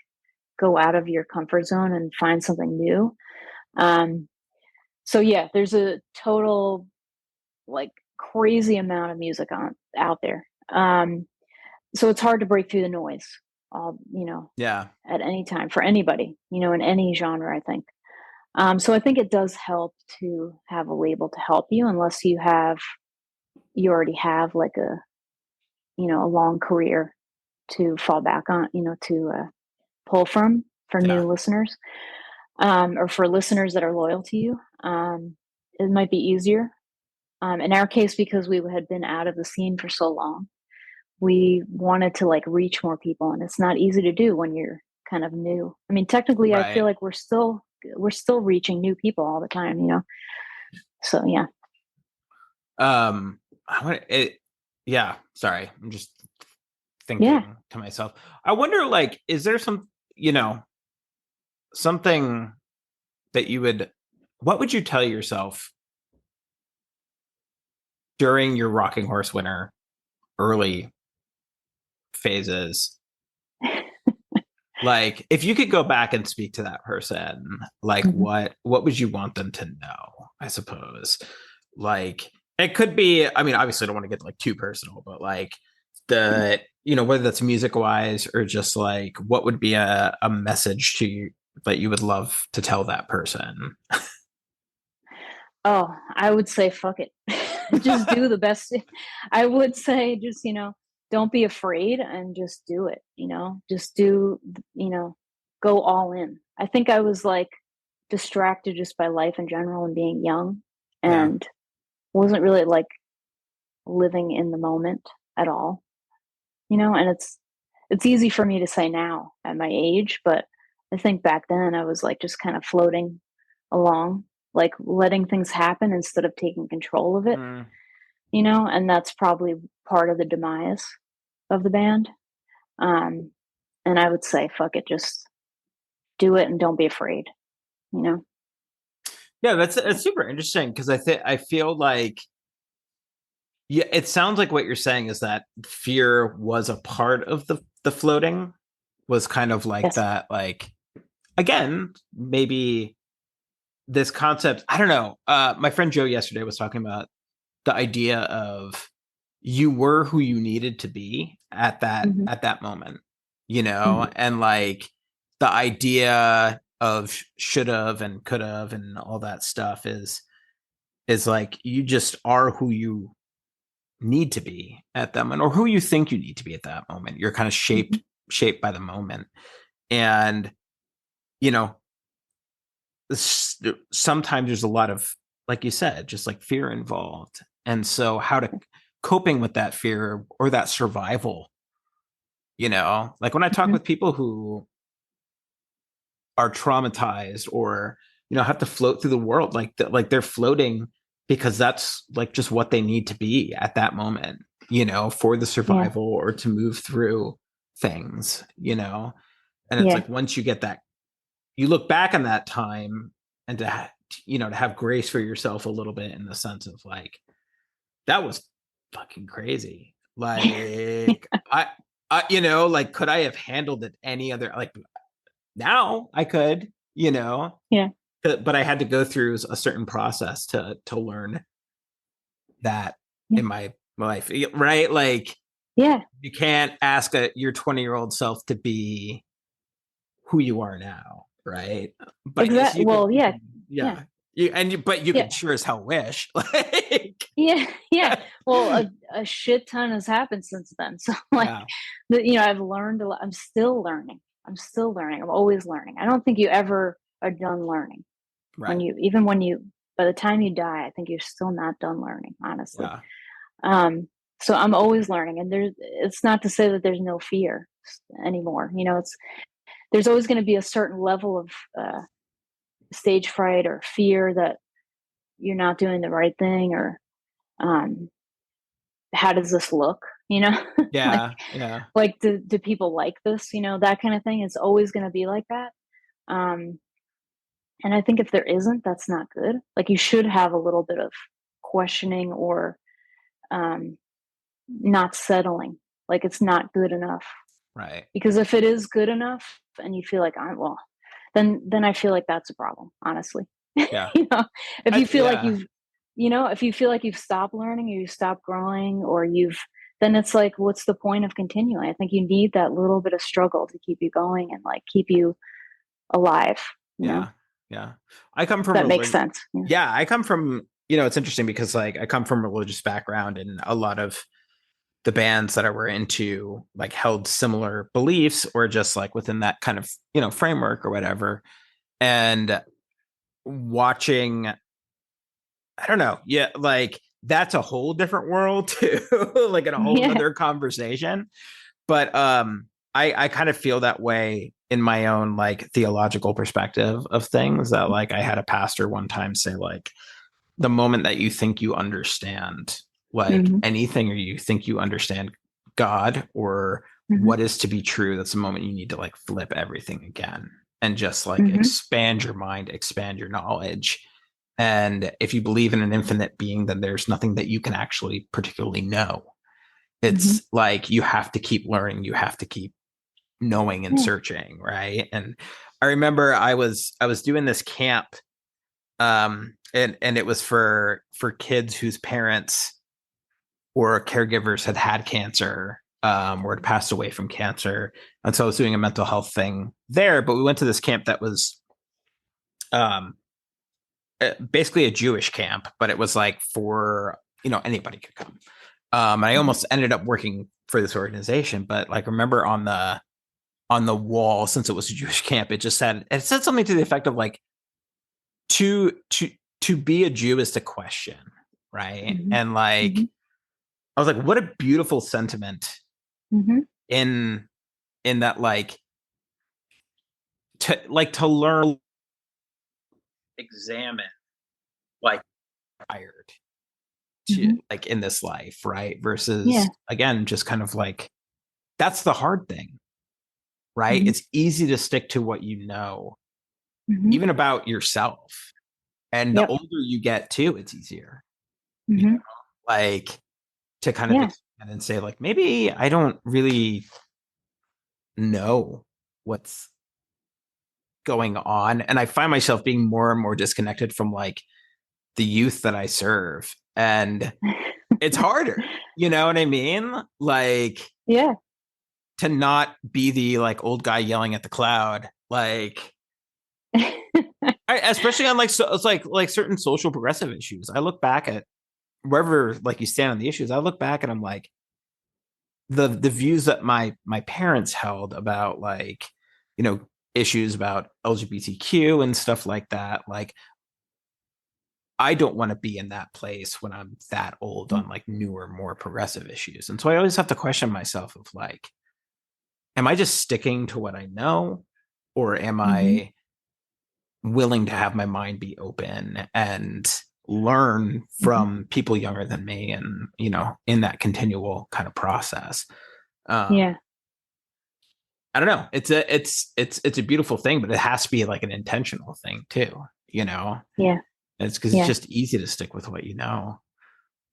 go out of your comfort zone and find something new. Um, so yeah, there's a total like crazy amount of music on out there. So it's hard to break through the noise, all Yeah. at any time for anybody, in any genre, I think. So I think it does help to have a label to help you, unless you already have like a long career to fall back on, to pull from for Yeah. new listeners, or for listeners that are loyal to you. It might be easier. In our case, because we had been out of the scene for so long, we wanted to like reach more people, and it's not easy to do when you're kind of new. I mean, technically, I feel Right. like we're still reaching new people all the time. So yeah. I want it. Yeah. Sorry. I'm just Yeah. thinking to myself. I wonder, like, is there something that what would you tell yourself during your Rocking Horse Winter early phases? Like, if you could go back and speak to that person, like, Mhm. what would you want them to know? I suppose, like, it could be. I mean, obviously, I don't want to get like too personal, but like whether that's music wise or just like, what would be a message to you that you would love to tell that person? Oh, I would say fuck it. Just do the best. I would say just, don't be afraid and just do it, Just go all in. I think I was like distracted just by life in general and being young, Yeah. and wasn't really like living in the moment at all, and it's easy for me to say now at my age, but I think back then I was like just kind of floating along, like letting things happen instead of taking control of it, Mm. and that's probably part of the demise of the band. Um, and I would say, fuck it, just do it and don't be afraid, you know? Yeah, that's super interesting, because I feel like, yeah, it sounds like what you're saying is that fear was a part of the floating, was kind of like Yes. that, like, again, maybe this concept, I don't know. My friend Joe yesterday was talking about the idea of, you were who you needed to be at that Hmm. at that moment, Hmm. and like the idea of should have and could have and all that stuff is like, you just are who you need to be at that moment, or who you think you need to be at that moment. You're kind of shaped by the moment. And, you know, sometimes there's a lot of, like you said, just like fear involved. And so how to coping with that fear or that survival, you know, like when I talk with people who are traumatized or, you know, have to float through the world, like they're floating because that's like just what they need to be at that moment, you know, for the survival or to move through things, you know. And it's like once you get that, you look back on that time and to, you know, to have grace for yourself a little bit in the sense of like, that was fucking crazy. Like I, you know, like, could I have handled it any other, like now I could, you know, but I had to go through a certain process to learn that in my life, right? Like, you can't ask your 20-year-old self to be who you are now, right? But exactly. Well, but you can sure as hell wish. Like, Well, a shit ton has happened since then. So, like, you know, I've learned a lot. I'm still learning. I'm always learning. I don't think you ever are done learning. Right. By the time you die, I think you're still not done learning, honestly. So I'm always learning, and it's not to say that there's no fear anymore. You know, there's always going to be a certain level of stage fright or fear that you're not doing the right thing, or how does this look? You know, like do people like this? You know, that kind of thing. It's always going to be like that. And I think if there isn't, that's not good. Like, you should have a little bit of questioning or not settling. Like, it's not good enough. Right. Because if it is good enough and you feel like, then I feel like that's a problem, honestly. Yeah. You know, if you feel like if you feel like you've stopped learning or you've stopped growing or then it's like, what's the point of continuing? I think you need that little bit of struggle to keep you going and like keep you alive. You know? Yeah. I come from that makes sense. Yeah. I come from, you know, it's interesting because like I come from a religious background, and a lot of the bands that I were into like held similar beliefs or just like within that kind of, you know, framework or whatever. And watching, I don't know. Yeah. Like that's a whole different world too, like in a whole other conversation. But I kind of feel that way in my own like theological perspective of things, that like I had a pastor one time say like, the moment that you think you understand like anything, or you think you understand God or what is to be true, that's the moment you need to like flip everything again and just like expand your mind, expand your knowledge. And if you believe in an infinite being, then there's nothing that you can actually particularly know. It's like you have to keep learning, you have to keep knowing and searching, right? And I remember I was doing this camp, and it was for kids whose parents or caregivers had cancer, or had passed away from cancer. And so I was doing a mental health thing there, but we went to this camp that was basically a Jewish camp, but it was like for, you know, anybody could come. I almost ended up working for this organization, but like, remember on the wall, since it was a Jewish camp, it said something to the effect of like, to be a Jew is to question, right? And like, I was like, what a beautiful sentiment in that, like, to learn, examine, like, tired to like in this life, right? Versus again, just kind of like, that's the hard thing, right? It's easy to stick to what you know, even about yourself. And the older you get too, it's easier, you know? Like, to kind of expand and say like, maybe I don't really know what's going on. And I find myself being more and more disconnected from like the youth that I serve. And it's harder, you know what I mean? Like, to not be the like old guy yelling at the cloud, like, especially on like, so it's like certain social progressive issues. I look back at wherever like you stand on the issues, I look back and I'm like, the views that my parents held about like, you know, issues about LGBTQ and stuff like that, like I don't want to be in that place when I'm that old on like newer, more progressive issues. And so I always have to question myself of like, am I just sticking to what I know, or am I willing to have my mind be open and learn from people younger than me, and, you know, in that continual kind of process. Yeah. I don't know. It's a beautiful thing, but it has to be like an intentional thing too, you know? Yeah. It's because it's just easy to stick with what you know.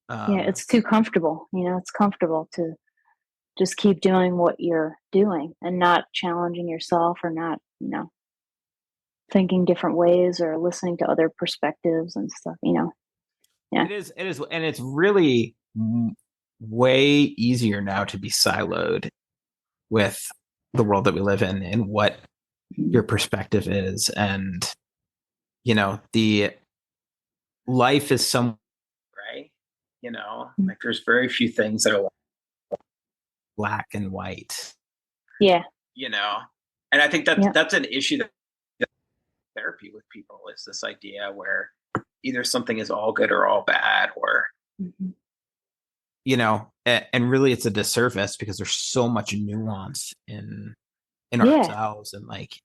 Yeah. It's too comfortable. You know, it's comfortable to just keep doing what you're doing and not challenging yourself, or not, you know, thinking different ways or listening to other perspectives and stuff, you know. Yeah. It is, and it's really way easier now to be siloed with the world that we live in and what your perspective is. And, you know, the life is some right, you know, like there's very few things that are black and white. Yeah. You know, and I think that's an issue that therapy with people is this idea where either something is all good or all bad, or you know, and really it's a disservice because there's so much nuance in ourselves and like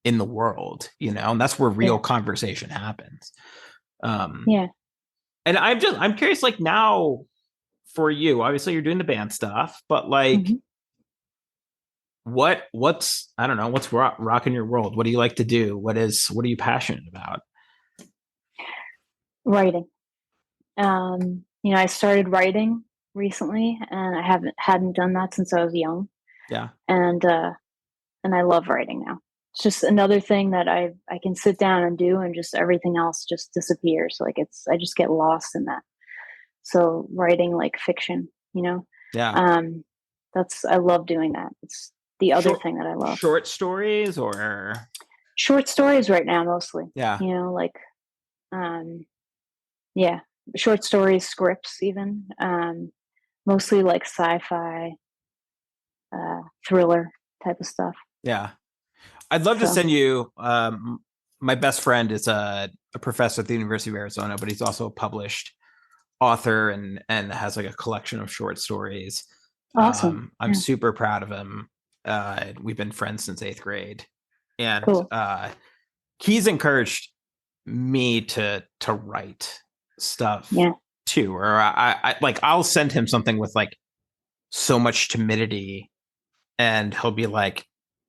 in the world, you know, and that's where real conversation happens. And I'm curious, like now for you, obviously you're doing the band stuff, but like what's I don't know, what's rocking your world? What do you like to do? What are you passionate about? Writing. You know, I started writing recently, and I hadn't done that since I was young. Yeah. And I love writing now. It's just another thing that I can sit down and do, and just everything else just disappears. Like I just get lost in that. So writing like fiction, you know. Yeah. I love doing that. It's the other thing that I love. Short stories or short stories right now mostly. Yeah. You know, like yeah, short stories, scripts even. Mostly like sci-fi, thriller type of stuff. Yeah. I'd love to send you my best friend is a professor at the University of Arizona, but he's also a published author and has like a collection of short stories. Awesome. I'm super proud of him. We've been friends since 8th grade, and cool. He's encouraged me to write stuff too, or I like I'll send him something with like so much timidity, and he'll be like,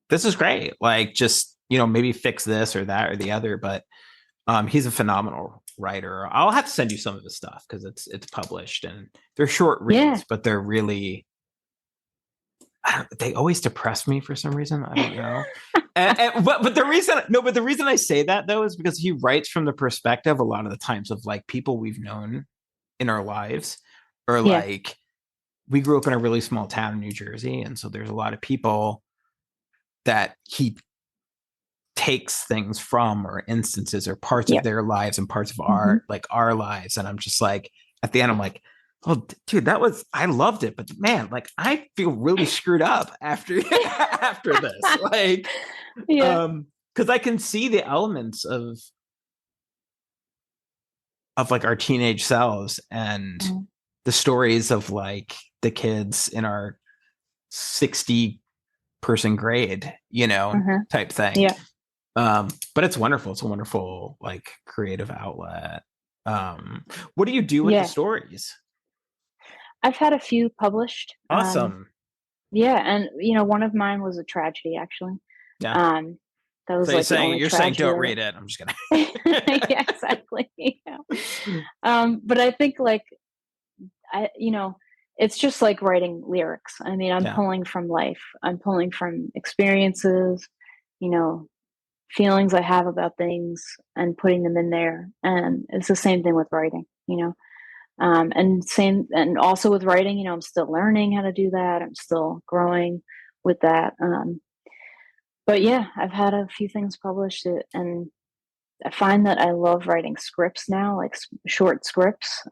this is great, like just, you know, maybe fix this or that or the other. But he's a phenomenal writer. I'll have to send you some of his stuff because it's published, and they're short reads, but they're really they always depress me for some reason. I don't know. But the reason I say that though is because he writes from the perspective a lot of the times of like people we've known in our lives, or like we grew up in a really small town in New Jersey, and so there's a lot of people that he takes things from, or instances or parts of their lives and parts of our lives. And I'm just like, at the end, I'm like, oh dude, I loved it, but man, like I feel really screwed up after this. Like, because I can see the elements of like our teenage selves and the stories of like the kids in our 60 person grade, you know, type thing. Yeah. But it's wonderful. It's a wonderful like creative outlet. What do you do with the stories? I've had a few published. Awesome. And you know, one of mine was a tragedy actually. Yeah. That was so like you're saying don't read it. I'm just gonna yeah, exactly. Yeah. But I think like you know, it's just like writing lyrics. I mean, I'm pulling from life. I'm pulling from experiences, you know, feelings I have about things, and putting them in there. And it's the same thing with writing, you know. And also with writing, you know, I'm still learning how to do that. I'm still growing with that. But yeah, I've had a few things published, and I find that I love writing scripts now, like short scripts.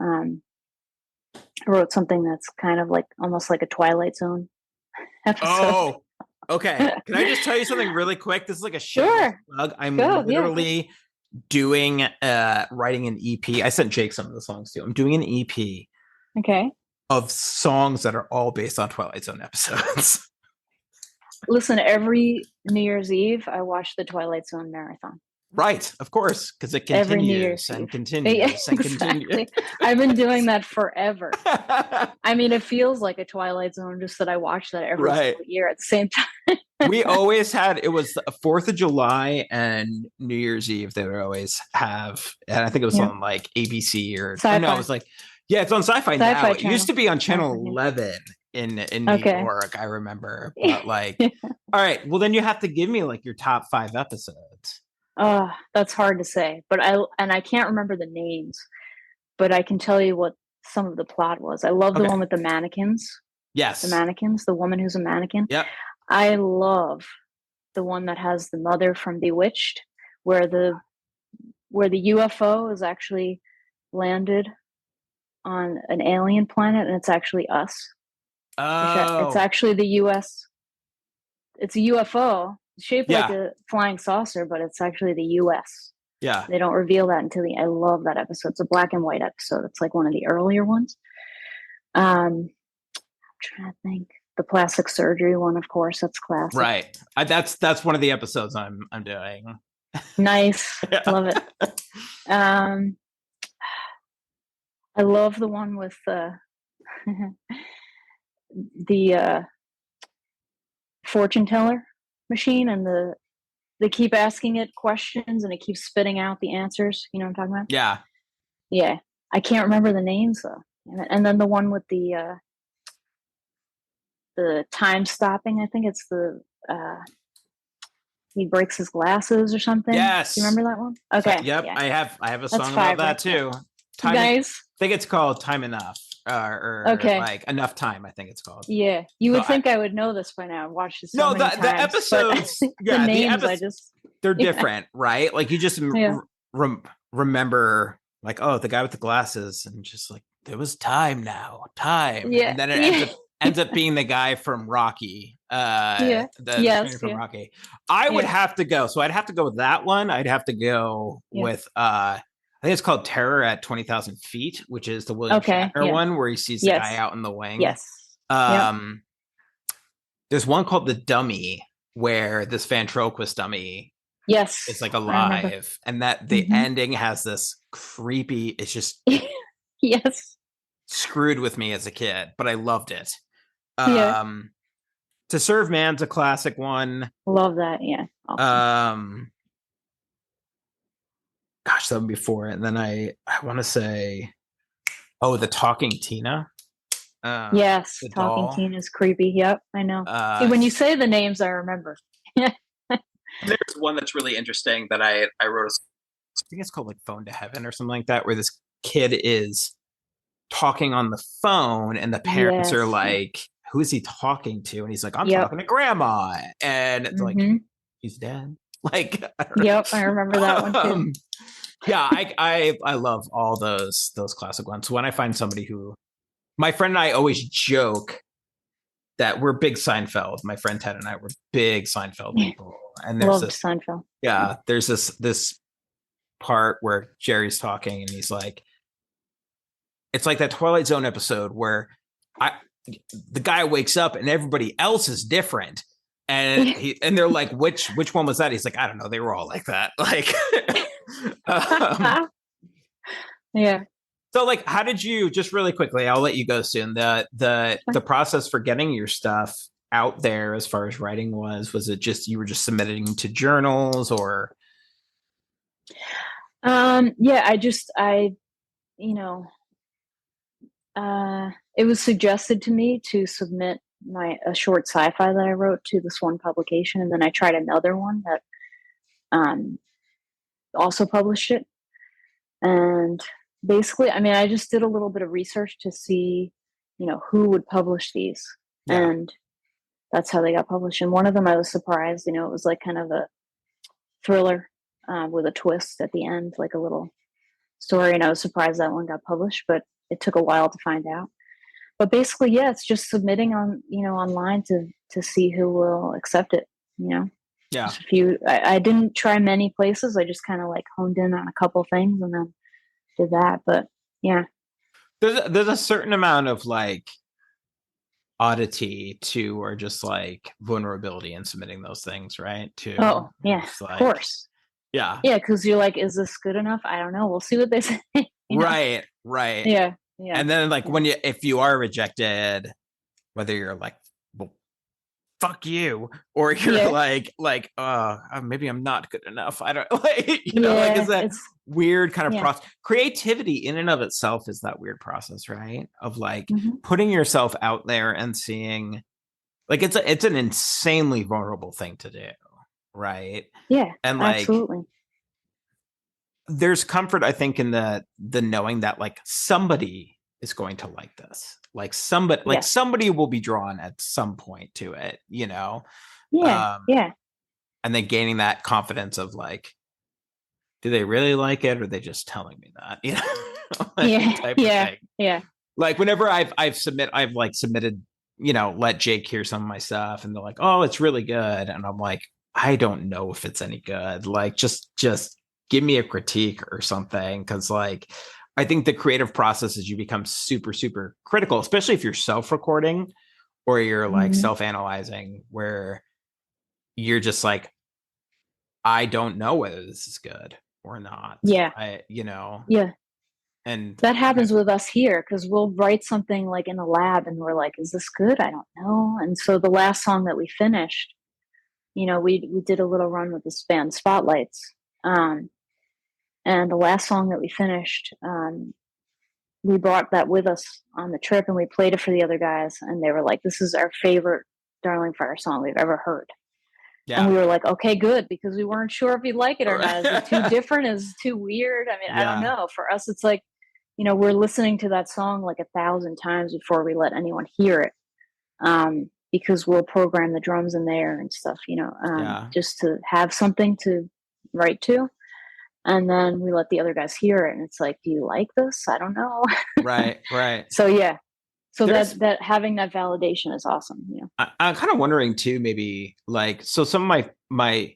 I wrote something that's kind of like almost like a Twilight Zone episode. Oh, okay. Can I just tell you something really quick? This is like a shameless Sure. plug. I'm Go. Yeah. literally doing writing an EP. I sent Jake some of the songs too. I'm doing an EP Okay. of songs that are all based on Twilight Zone episodes. Listen, every New Year's Eve, I watch the Twilight Zone marathon. Right, of course, because it Every New continues Year's and Eve. continues Yeah, and exactly. continues. I've been doing that forever. I mean, it feels like a Twilight Zone just that I watch that every single year at the same time. We always had, it was the 4th of July and New Year's Eve. They would always have, and I think it was on like ABC or no, it was like, yeah, it's on Sci-Fi now. Channel. It used to be on Channel 11 in New York, I remember. But like, all right, well then you have to give me like your top 5 episodes. That's hard to say, but I can't remember the names, but I can tell you what some of the plot was. I love the one with the mannequins. Yes. The mannequins, the woman who's a mannequin. Yep. I love the one that has the mother from Bewitched, where the UFO is actually landed on an alien planet and it's actually us. Oh. It's actually the US. It's a UFO shaped like a flying saucer, but it's actually the US. Yeah. They don't reveal that until I love that episode. It's a black and white episode. It's like one of the earlier ones. I'm trying to think. The plastic surgery one, of course, that's classic. Right. That's one of the episodes I'm doing. Nice. Love it. I love the one with the fortune teller machine, and they keep asking it questions and it keeps spitting out the answers. You know what I'm talking about? Yeah. Yeah. I can't remember the names though. And then the one with the time stopping, I think it's he breaks his glasses or something. Yes. Do you remember that one? Okay. Yep. Yeah. I have a song about that too. Nice. I think it's called Time Enough. Or like Enough Time, I think it's called. Yeah. You would think I would know this by now. I've watched this so many times. The episodes, the names, they're different, right? Like you just remember like, oh, the guy with the glasses, and just like, there was time now. Yeah. And then it ends up being the guy from Rocky. The trainer from Rocky. I would have to go. So I'd have to go with that one. I'd have to go with I think it's called Terror at 20,000 Feet, which is the William Shatner one where he sees the guy out in the wing. Yes. There's one called The Dummy where this ventriloquist dummy is like alive, and that the ending has this creepy, it's just screwed with me as a kid, but I loved it. To Serve Man's a classic one. Love that. Yeah. Awesome. Gosh, that would be 4. And then I want to say, the Talking Tina. Yes, Talking Tina is creepy. Yep, I know. See, when you say the names, I remember. There's one that's really interesting that I wrote. I think it's called like Phone to Heaven or something like that, where this kid is talking on the phone, and the parents are like, "Who is he talking to?" And he's like, "I'm talking to Grandma," and it's like, he's dead. Like, I remember that one too. Yeah, I love all those classic ones. When I find somebody who, my friend and I always joke that we're big Seinfeld. My friend Ted and I were big Seinfeld people. And there's Seinfeld. Yeah, there's this part where Jerry's talking and he's like, it's like that Twilight Zone episode where the guy wakes up and everybody else is different. And they're like, which one was that? He's like, I don't know. They were all like that. Like, yeah. So like, how did you, just really quickly, I'll let you go soon. The process for getting your stuff out there as far as writing was it just, you were just submitting to journals or? It was suggested to me to submit a short sci-fi that I wrote to this one publication, and then I tried another one that also published it. And basically, I mean, I just did a little bit of research to see, who would publish these, and that's how they got published. And one of them, I was surprised. It was like kind of a thriller with a twist at the end, like a little story, and I was surprised that one got published. But it took a while to find out. But basically, yeah, it's just submitting on, online to see who will accept it, Yeah. Just a few. I didn't try many places. I just kind of like honed in on a couple things and then did that. But yeah. There's a certain amount of like oddity to, or just like vulnerability in submitting those things, right? Oh, yeah, It's of like, course. yeah. Yeah, because you're like, is this good enough? I don't know. We'll see what they say. Right. Yeah. Yeah. And then like if you are rejected, whether you're like, well, fuck you, or you're like, maybe I'm not good enough. I don't like, like, is that weird kind of process. Creativity in and of itself is that weird process, right? Of like putting yourself out there and seeing, like, it's an insanely vulnerable thing to do, right? Yeah, and like, absolutely. There's comfort, I think, in the knowing that like somebody is going to like this, like somebody will be drawn at some point to it, Yeah. And then gaining that confidence of like, do they really like it, or are they just telling me that, type of thing. Yeah. Like whenever I've submitted, let Jake hear some of my stuff, and they're like, oh, it's really good, and I'm like, I don't know if it's any good. Like, just give me a critique or something, because like, I think the creative process is you become super, super critical, especially if you're self-recording or you're like self-analyzing, where you're just like, I don't know whether this is good or not. Yeah. Yeah. And that happens with us here, because we'll write something like in a lab and we're like, is this good? I don't know. And so the last song that we finished, we did a little run with this band Spotlights. And the last song that we finished, we brought that with us on the trip and we played it for the other guys. And they were like, this is our favorite Darling Fire song we've ever heard. Yeah. And we were like, okay, good, because we weren't sure if you'd like it or not. Is it too different? Is it too weird? I mean, I don't know. For us, it's like, we're listening to that song like 1,000 times before we let anyone hear it. Because we'll program the drums in there and stuff, just to have something to write to. And then we let the other guys hear it, and it's like, do you like this? I don't know. Right. So yeah. So that having that validation is awesome. I'm kind of wondering too, maybe like, so some of my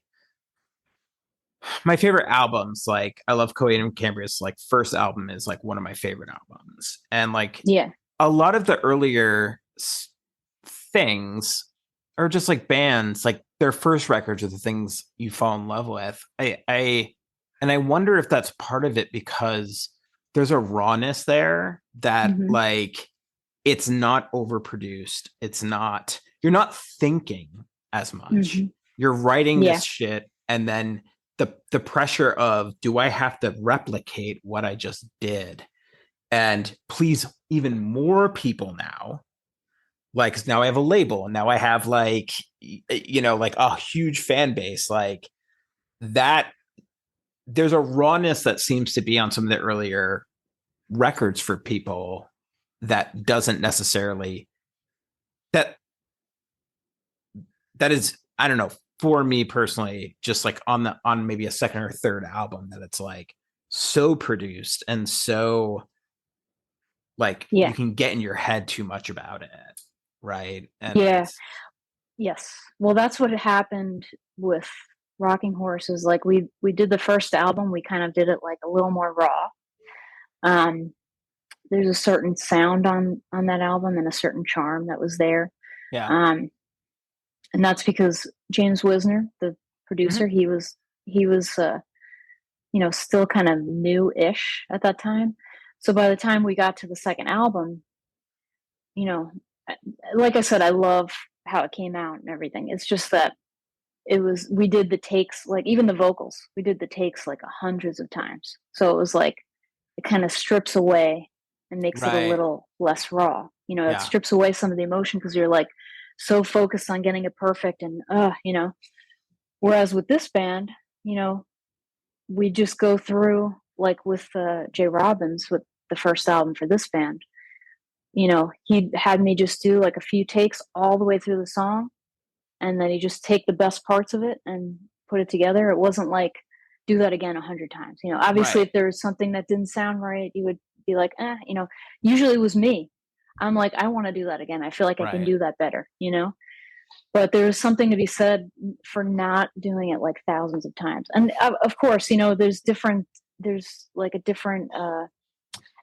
favorite albums, like I love Coheed and Cambria's like first album is like one of my favorite albums. And like, a lot of the earlier things are just like bands, like their first records are the things you fall in love with. And I wonder if that's part of it, because there's a rawness there that like, it's not overproduced. You're not thinking as much. You're writing this shit. And then the pressure of, do I have to replicate what I just did and please even more people now? Like, 'cause now I have a label, and now I have like, like a huge fan base, like that. There's a rawness that seems to be on some of the earlier records for people that doesn't necessarily, that is, I don't know, for me personally, just like on maybe a second or third album, that it's like so produced and so like, you can get in your head too much about it, right? And yes, well, that's what happened with Rocking Horses. Like we did the first album, we kind of did it like a little more raw. There's a certain sound on that album and a certain charm that was there. And that's because James Wisner, the producer, he was still kind of new-ish at that time. So by the time we got to the second album, like I said, I love how it came out and everything. It's just that we did the takes, like even the vocals, we did the takes like hundreds of times. So it was like, it kind of strips away and makes it a little less raw. It strips away some of the emotion, because you're like so focused on getting it perfect. And, whereas with this band, we just go through, like with Jay Robbins, with the first album for this band, he had me just do like a few takes all the way through the song. And then you just take the best parts of it and put it together. It wasn't like, do that again 100 times. Obviously if there was something that didn't sound right, you would be like, usually it was me. I'm like, I want to do that again. I feel like I can do that better, but there's something to be said for not doing it like thousands of times. And of course, there's like a different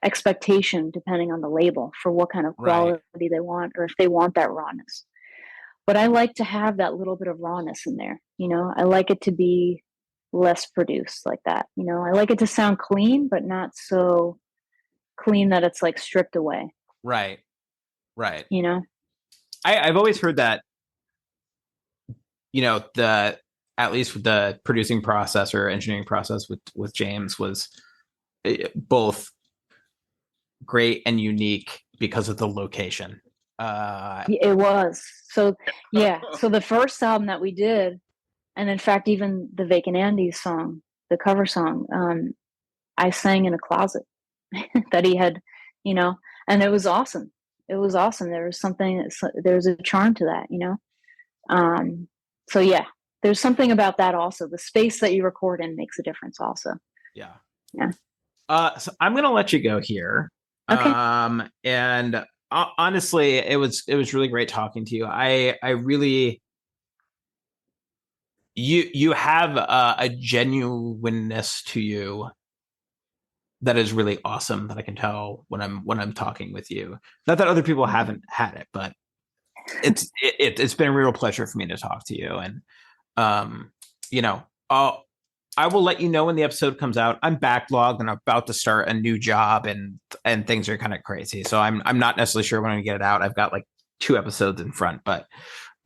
expectation depending on the label for what kind of quality they want, or if they want that rawness. But I like to have that little bit of rawness in there. I like it to be less produced like that. I like it to sound clean, but not so clean that it's like stripped away. Right. I've always heard that, at least with the producing process or engineering process with James was both great and unique because of the location. It was. So the first album that we did, and in fact, even the Vacant Andy song, the cover song, I sang in a closet that he had, and it was awesome. There was a charm to that, so yeah, there's something about that also. The space that you record in makes a difference also. Yeah. Yeah. So I'm going to let you go here. Okay. And honestly, it was really great talking to you. I really, you have a genuineness to you that is really awesome, that I can tell when I'm talking with you. Not that other people haven't had it, but it's been a real pleasure for me to talk to you. And I will let you know when the episode comes out. I'm backlogged and I'm about to start a new job, and things are kind of crazy. So I'm not necessarily sure when I'm gonna get it out. I've got like 2 episodes in front, but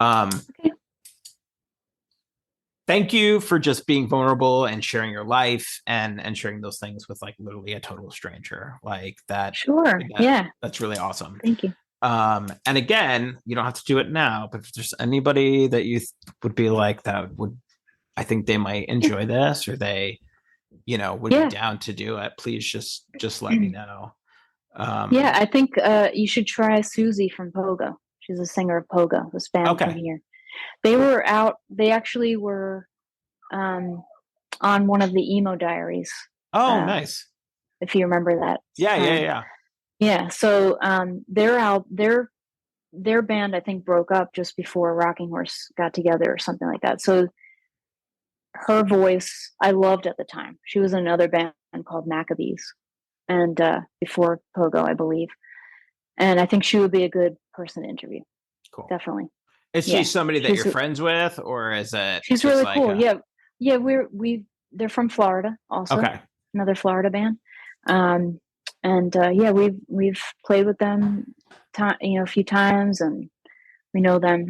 okay. Thank you for just being vulnerable and sharing your life and sharing those things with like literally a total stranger like that. Sure. Yeah. That's really awesome. Thank you. And again, you don't have to do it now, but if there's anybody that you would be like, I think they might enjoy this, or they, would be down to do it, please just let me know. I think you should try Susie from Pogo. She's a singer of Pogo, this band from here. They actually were on one of the Emo Diaries. Oh, nice. If you remember that. Yeah. Yeah. So their band, I think, broke up just before Rocking Horse got together or something like that. So her voice I loved at the time. She was in another band called Maccabees, and before Pogo, I believe. And I think she would be a good person to interview. Cool. Definitely. Is she somebody that you're friends with, or is it? She's really cool. Yeah. They're from Florida also. Okay. Another Florida band. We've played with them, a few times, and we know them,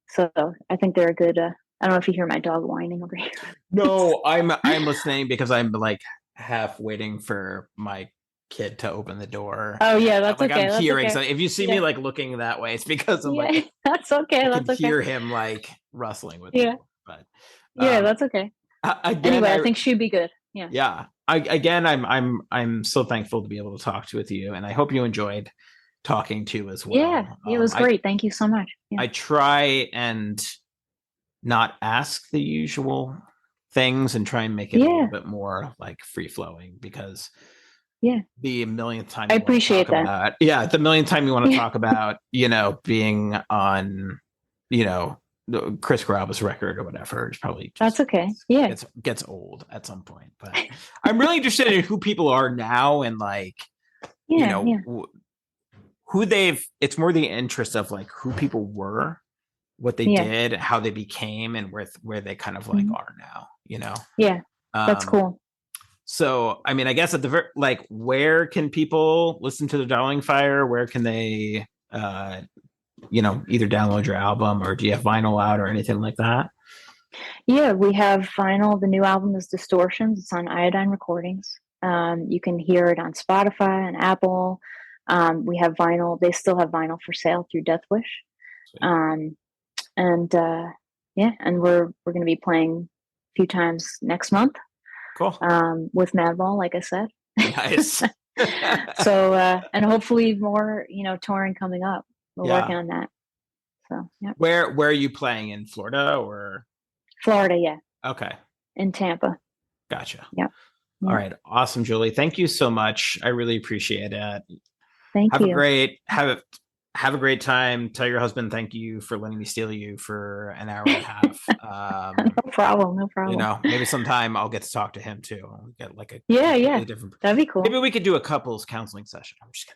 So I think they're a good. I don't know if you hear my dog whining over here. No, I'm listening because I'm like half waiting for my kid to open the door. Oh yeah, that's like, okay. I'm hearing. Okay. So if you see me like looking that way, it's because I'm like, that's okay. I can hear him like rustling with me. But that's okay. Anyway, I think she'd be good. Yeah. Yeah. I'm so thankful to be able to talk with you, and I hope you enjoyed talking to as well. Yeah, it was great. Thank you so much. Yeah. I try and not ask the usual things and try and make it a little bit more like free flowing, because the millionth time I appreciate that. The millionth time you want to talk about, being on, Chris Carrabba's record or whatever, is probably that's okay. Yeah, gets old at some point. But I'm really interested in who people are now, and like, who they've. It's more the interest of like who people were, what they did, how they became, and where they kind of like are now. Yeah, that's cool. So, I mean, I guess at the where can people listen to the Darling Fire? Where can they, either download your album, or do you have vinyl out or anything like that? Yeah, we have vinyl. The new album is Distortions. It's on Iodine Recordings. You can hear it on Spotify and Apple. We have vinyl. They still have vinyl for sale through Death Wish. And we're going to be playing a few times next month. Cool. With Madball, like I said. Nice. So, and hopefully more, touring coming up. We're working on that. So, yeah. Where are you playing, in Florida or? Florida, yeah. Okay. In Tampa. Gotcha. Yeah. All right. Awesome, Jolie. Thank you so much. I really appreciate it. Thank you. Have a great time. Tell your husband thank you for letting me steal you for an hour and a half. No problem. Maybe sometime I'll get to talk to him too. I'll get like a different. That'd be cool. Maybe we could do a couples counseling session. I'm just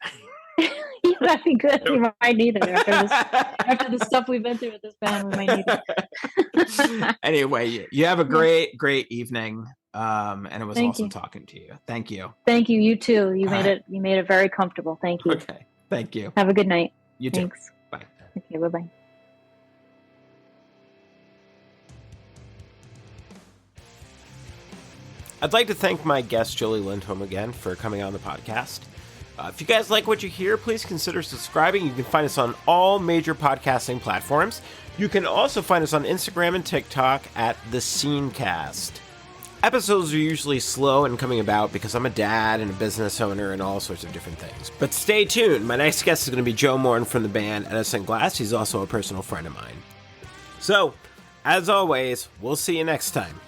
kidding. That'd be good. We might need it after the stuff we've been through with this band. We might need it. Anyway, you have a great evening. And it was awesome talking to you. Thank you. Thank you. You too. You made it very comfortable. Thank you. Okay. Thank you. Have a good night. You too. Thanks. Bye. Okay. Bye-bye. I'd like to thank my guest, Jolie Lindholm, again for coming on the podcast. If you guys like what you hear, please consider subscribing. You can find us on all major podcasting platforms. You can also find us on Instagram and TikTok at The Scenecast. Episodes are usually slow in coming about because I'm a dad and a business owner and all sorts of different things. But stay tuned. My next guest is going to be Joe Morton from the band Edison Glass. He's also a personal friend of mine. So, as always, we'll see you next time.